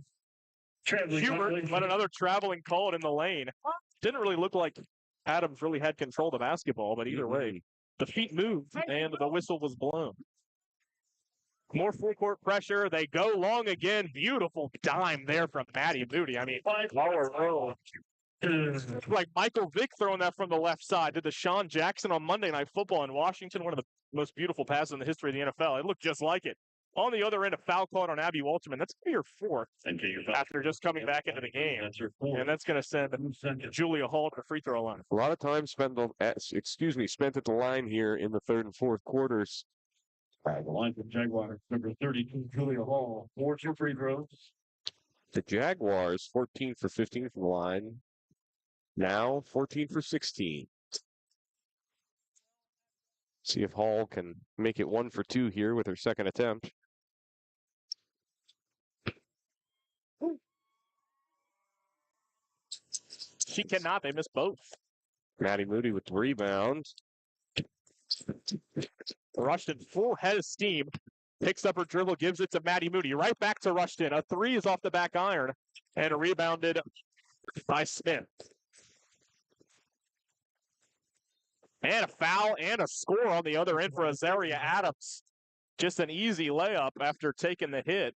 Hubert, but another traveling called in the lane. Didn't really look like Adams really had control of the basketball, but either way, the feet moved and the whistle was blown. More full court pressure. They go long again. Beautiful dime there from Maddie Moody. I mean, like Michael Vick throwing that from the left side. Did the Sean Jackson on Monday Night Football in Washington. One of the most beautiful passes in the history of the NFL. It looked just like it. On the other end, a foul called on Abby Walterman. That's going to be her 4th after just coming back into the game. And that's going to send Julia Hall to the free throw line. A lot of time spent at the line here in the third and fourth quarters. The line from Jaguars, number 32, Julia Hall. 4 2 free throws. The Jaguars, 14 for 15 from the line. Now 14 for 16. See if Hall can make it 1 for 2 here with her second attempt. She cannot. They missed both. Maddie Moody with the rebound. Rushton, full head of steam. Picks up her dribble, gives it to Maddie Moody. Right back to Rushton. A 3 is off the back iron and rebounded by Smith. And a foul and a score on the other end for Azaria Adams. Just an easy layup after taking the hit.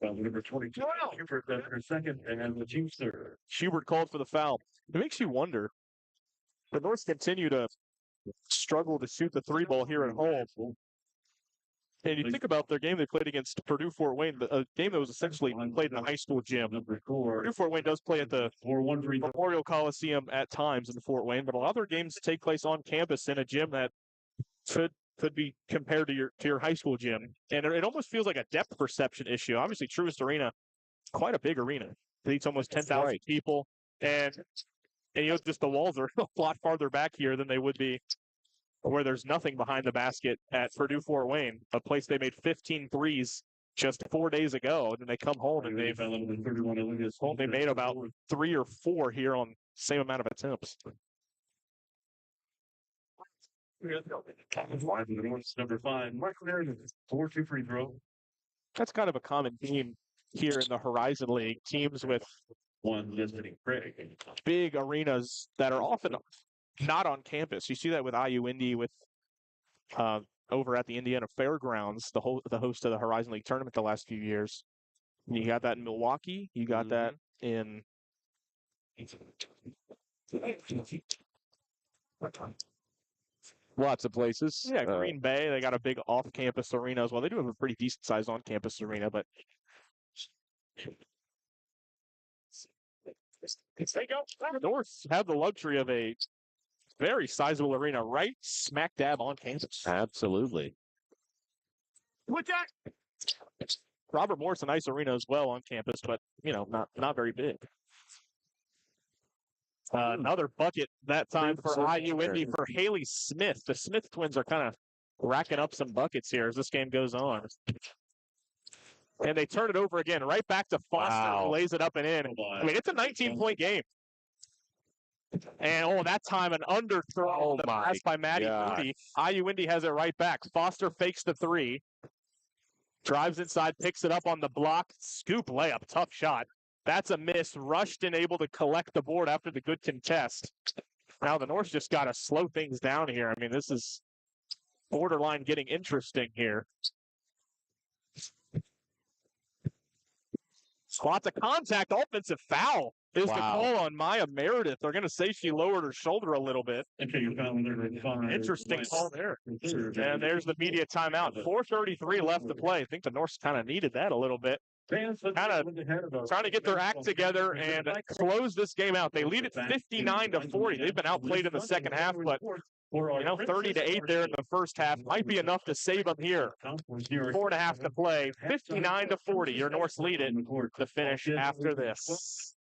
Number 22, Hubert, her second, and the team's third. Hubert called for the foul. It makes you wonder. The Norse continue to struggle to shoot the 3 ball here at home. And you think about their game they played against Purdue Fort Wayne, a game that was essentially played in a high school gym. Purdue Fort Wayne does play at the Memorial Coliseum at times in Fort Wayne, but a lot of their games take place on campus in a gym that could be compared to your high school gym. And it almost feels like a depth perception issue. Obviously, Truist Arena, quite a big arena. It seats almost 10,000 people. And just the walls are a lot farther back here than they would be where there's nothing behind the basket at Purdue Fort Wayne, a place they made 15 threes just 4 days ago. And then they come home and they made about 3 or 4 here on the same amount of attempts. Number 5, Michael Meredith, 4-2 free throw. That's kind of a common theme here in the Horizon League. Teams with big arenas that are often not on campus. You see that with IU Indy, with over at the Indiana Fairgrounds, the host of the Horizon League tournament the last few years. You got that in Milwaukee. You got that in Lots of places. Yeah, Green Bay, they got a big off-campus arena as well. They do have a pretty decent size on-campus arena, but they go. Norse have the luxury of a very sizable arena right smack dab on campus. Absolutely. With that, Robert Morris, a nice arena as well on campus, but not very big. Another bucket that time for IU Indy for Haley Smith. The Smith twins are kind of racking up some buckets here as this game goes on. And they turn it over again, right back to Foster, who lays it up and in. I mean, it's a 19-point game. And that time an underthrow, the pass by Maddie Moody. IU Indy has it right back. Foster fakes the three, drives inside, picks it up on the block, scoop layup, tough shot. That's a miss. Rushed and able to collect the board after the good contest. Now the Norse just got to slow things down here. I mean, this is borderline getting interesting here. Lots of contact, offensive foul is the call on Maya Meredith. They're going to say she lowered her shoulder a little bit. Interesting call there. And there's the media timeout. 4:33 left to play. I think the Norse kind of needed that a little bit. Kind of trying to get their act together and close this game out. They lead it 59-40. They've been outplayed in the second half, but 30-8 there in the first half might be enough to save them here. 4.5 to play, 59-40. Your Norse lead it to finish after this.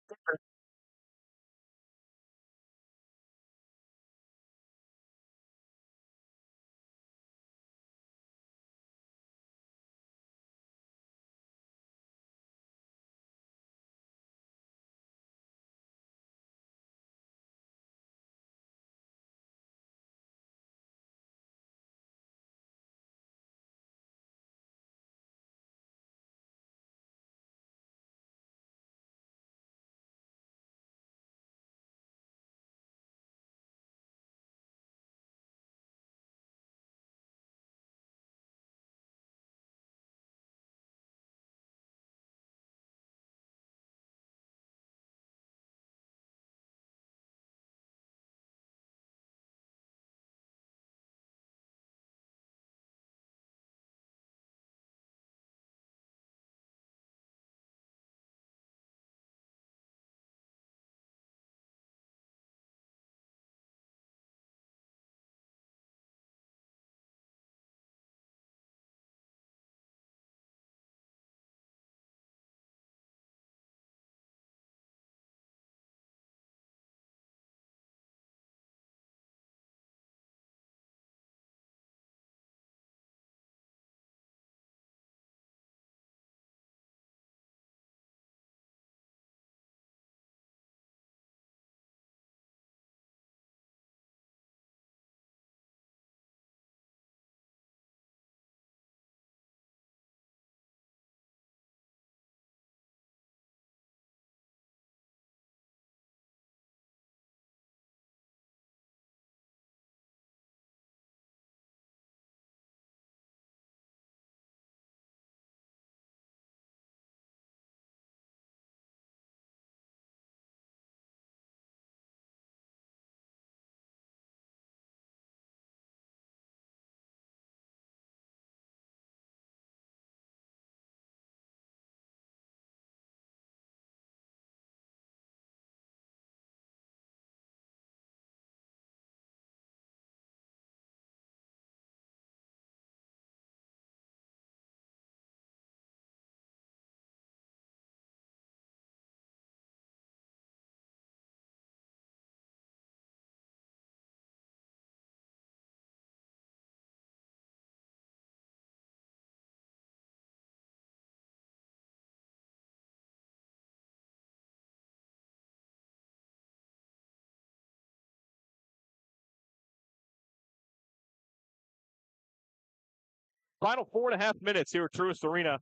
Final 4.5 minutes here at Truist Arena.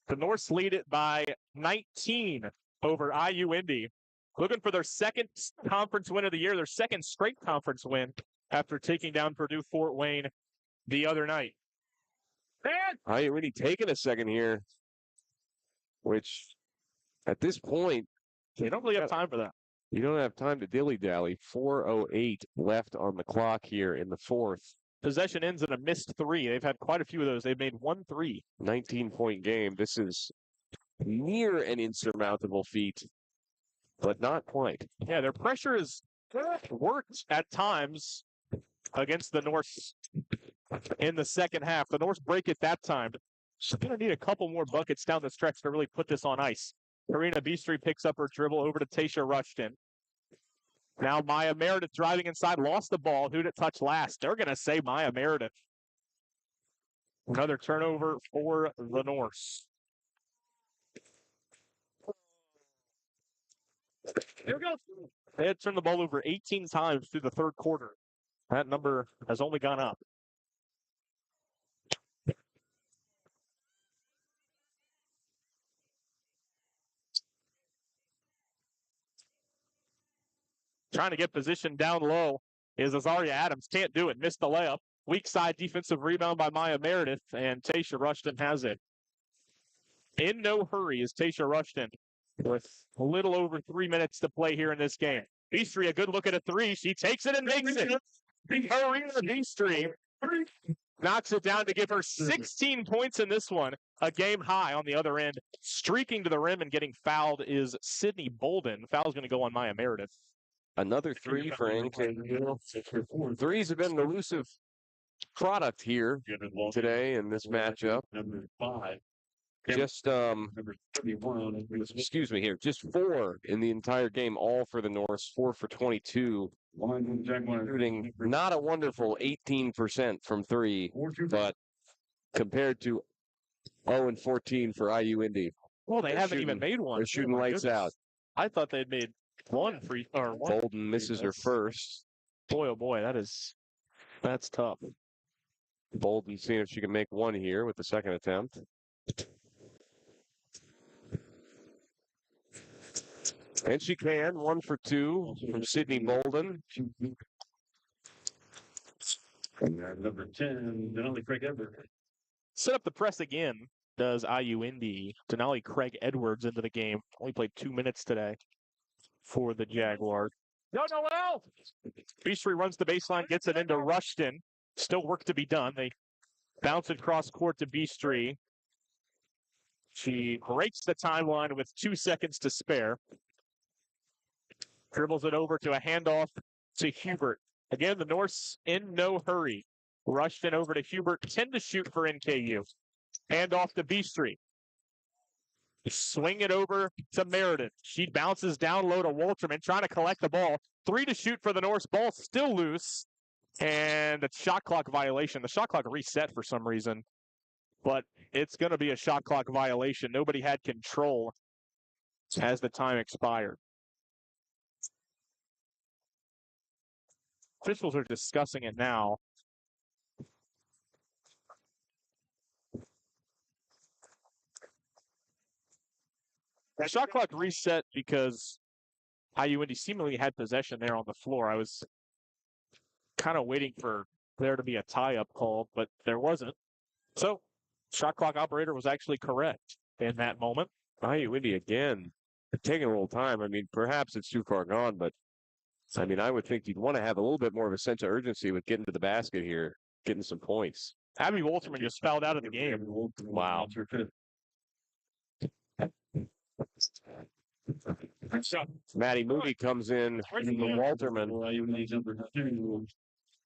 The Norse lead it by 19 over IU Indy. Looking for their second conference win of the year, their second straight conference win after taking down Purdue Fort Wayne the other night. IU Indy taking a second here, which at this point, they don't really have time for that. You don't have time to dilly-dally. 4:08 left on the clock here in the fourth. Possession ends in a missed three. They've had quite a few of those. They've made 1 3. 19-point game. This is near an insurmountable feat, but not quite. Yeah, their pressure has worked at times against the Norse in the second half. The Norse break it that time. She's going to need a couple more buckets down the stretch to really put this on ice. Karina Beastry picks up her dribble over to Tasha Rushton. Now Maya Meredith driving inside, lost the ball. Who'd it touch last? They're going to say Maya Meredith. Another turnover for the Norse. Here we go. They had turned the ball over 18 times through the third quarter. That number has only gone up. Trying to get position down low is Azaria Adams. Can't do it. Missed the layup. Weak side defensive rebound by Maya Meredith, and Tasha Rushton has it. In no hurry is Tasha Rushton with a little over 3 minutes to play here in this game. Beastry, a good look at a three. She takes it and makes it. Karina Beastry knocks it down to give her 16 points in this one. A game high on the other end. Streaking to the rim and getting fouled is Sydney Bolden. Foul's going to go on Maya Meredith. Another three for NKU. Threes have been an elusive product here today in this matchup. Number 5. Just Number 31. excuse me here, just 4 in the entire game, all for the Norse. 4 for 22, shooting not a wonderful 18% from 3, but compared to 0 and 14 for IU Indy. Well, they They're haven't shooting- even made one. They're shooting Oh, my lights goodness. out. I thought they'd made one free or one. Bolden misses her first. Boy, oh boy, that's tough. Bolden seeing if she can make one here with the second attempt. And she can. 1 for 2 from Sydney Bolden. Number 10, Denali Craig Edwards. Set up the press again, does IU Indy. Denali Craig Edwards into the game. Only played 2 minutes today for the Jaguars. No, Noel! Beastry runs the baseline, gets it into Rushton. Still work to be done. They bounce it cross court to Beastry. She breaks the timeline with 2 seconds to spare. Dribbles it over to a handoff to Hubert. Again, the Norse in no hurry. Rushton over to Hubert. 10 to shoot for NKU. Handoff to Beastry. Swing it over to Meredith. She bounces down low to Walterman, trying to collect the ball. 3 to shoot for the Norse. Ball still loose. And a shot clock violation. The shot clock reset for some reason. But it's going to be a shot clock violation. Nobody had control as the time expired. Officials are discussing it now. The shot clock reset because IU Indy seemingly had possession there on the floor. I was kind of waiting for there to be a tie-up called, but there wasn't. So, shot clock operator was actually correct in that moment. IU Indy again, taking a little time. I mean, perhaps it's too far gone, but I mean, I would think you'd want to have a little bit more of a sense of urgency with getting to the basket here, getting some points. Abby Walterman just fouled out of the game. Wow. Maddie Moody comes in from Walterman. You need number 2.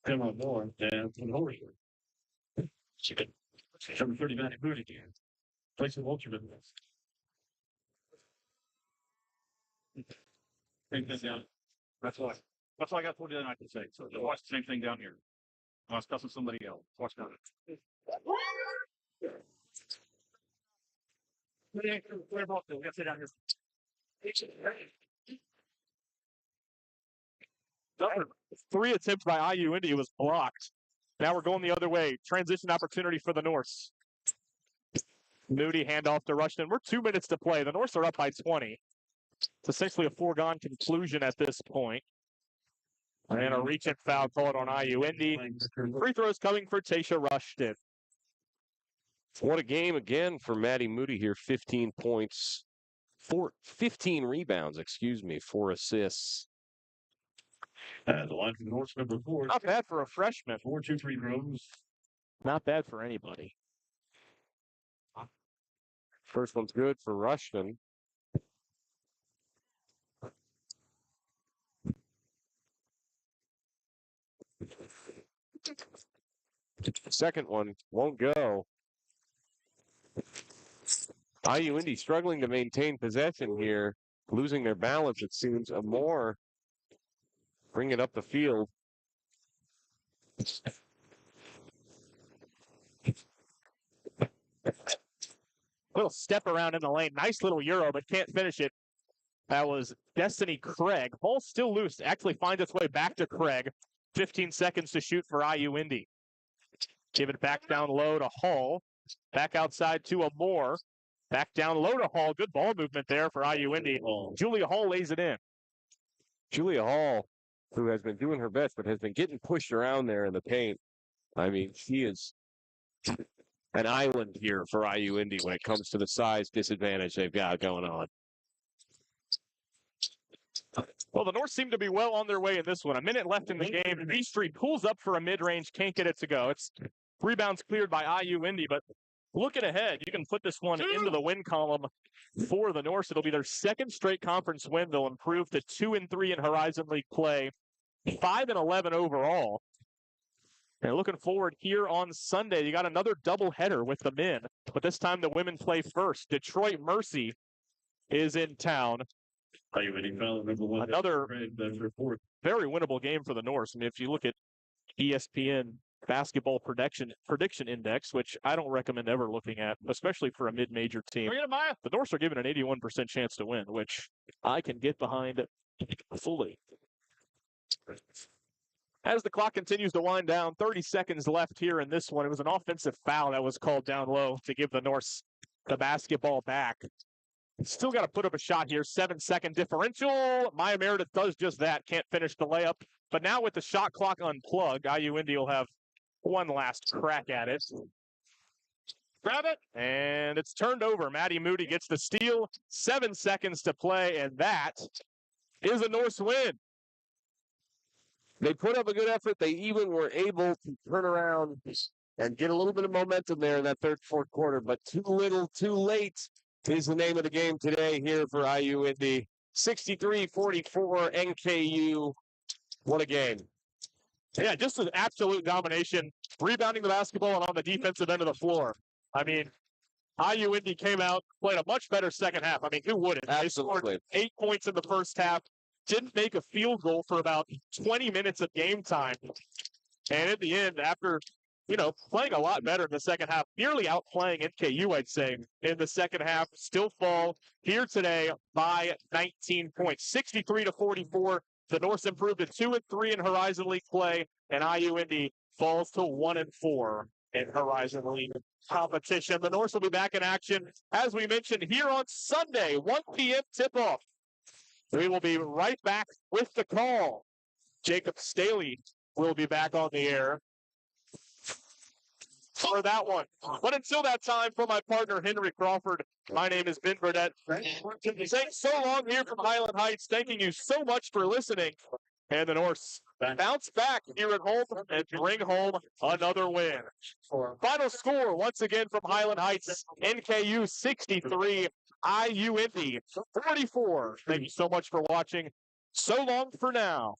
Come on board. And number 30, Matty Booty. Place in Walterman. Take that down. That's why I got 49 I can say. So watch the same thing down here. I was cussing somebody else. Watch down it. Where about we got to sit down here. Number 3 attempt by IU Indy was blocked. Now we're going the other way. Transition opportunity for the Norse. Moody handoff to Rushton. We're 2 minutes to play. The Norse are up by 20. It's essentially a foregone conclusion at this point. And a reach and foul called on IU Indy. Free throws coming for Tasha Rushton. What a game again for Maddie Moody here. 15 points, 15 rebounds, 4 assists. The line from the Norse number 4. Not bad for a freshman. 4-2-3 rooms. Not bad for anybody. First one's good for Rushton. Second one won't go. IU Indy struggling to maintain possession here, losing their balance, it seems. Amore bring it up the field. Little step around in the lane. Nice little Euro, but can't finish it. That was Destiny Craig. Ball still loose. Actually finds its way back to Craig. 15 seconds to shoot for IU Indy. Give it back down low to Hall. Back outside to Amore. Back down low to Hall. Good ball movement there for IU Indy. Julia Hall lays it in. Julia Hall, who has been doing her best, but has been getting pushed around there in the paint. I mean, she is an island here for IU Indy when it comes to the size disadvantage they've got going on. Well, the Norse seem to be well on their way in this one. A minute left in the game. Peachtree pulls up for a mid-range, can't get it to go. It's rebounds cleared by IU Indy, but looking ahead, you can put this one into the win column for the Norse. It'll be their second straight conference win. They'll improve to 2-3 in Horizon League play, 5-11 overall. And looking forward here on Sunday, you got another doubleheader with the men, but this time the women play first. Detroit Mercy is in town. Another very winnable game for the Norse. I mean, if you look at ESPN basketball prediction index, which I don't recommend ever looking at, especially for a mid-major team, the Norse are given an 81% chance to win, which I can get behind fully. As the clock continues to wind down, 30 seconds left here in this one. It was an offensive foul that was called down low to give the Norse the basketball back. Still got to put up a shot here. 7-second differential. Maya Meredith does just that. Can't finish the layup. But now with the shot clock unplugged, IU Indy will have one last crack at it. Grab it. And it's turned over. Maddie Moody gets the steal. 7 seconds to play. And that is a Norse win. They put up a good effort. They even were able to turn around and get a little bit of momentum there in that third, fourth quarter. But too little, too late is the name of the game today here for IU Indy. 63-44 NKU. What a game. Yeah, just an absolute domination. Rebounding the basketball and on the defensive end of the floor. I mean, IU Indy came out, played a much better second half. I mean, who wouldn't? Absolutely. They scored 8 points in the first half. Didn't make a field goal for about 20 minutes of game time. And at the end, after playing a lot better in the second half, nearly outplaying NKU, I'd say, in the second half. Still fall here today by 19 points. 63-44. The Norse improved to 2-3 in Horizon League play, and IU Indy falls to 1-4 in Horizon League competition. The Norse will be back in action, as we mentioned, here on Sunday, 1 p.m. tip-off. We will be right back with the call. Jacob Staley will be back on the air for that one. But until that time, for my partner, Henry Crawford, my name is Ben Burdette. Saying so long here from Highland Heights. Thanking you so much for listening. And the Norse bounce back here at home and bring home another win. Final score, once again, from Highland Heights, NKU 63, IU Indy 44. Thank you so much for watching. So long for now.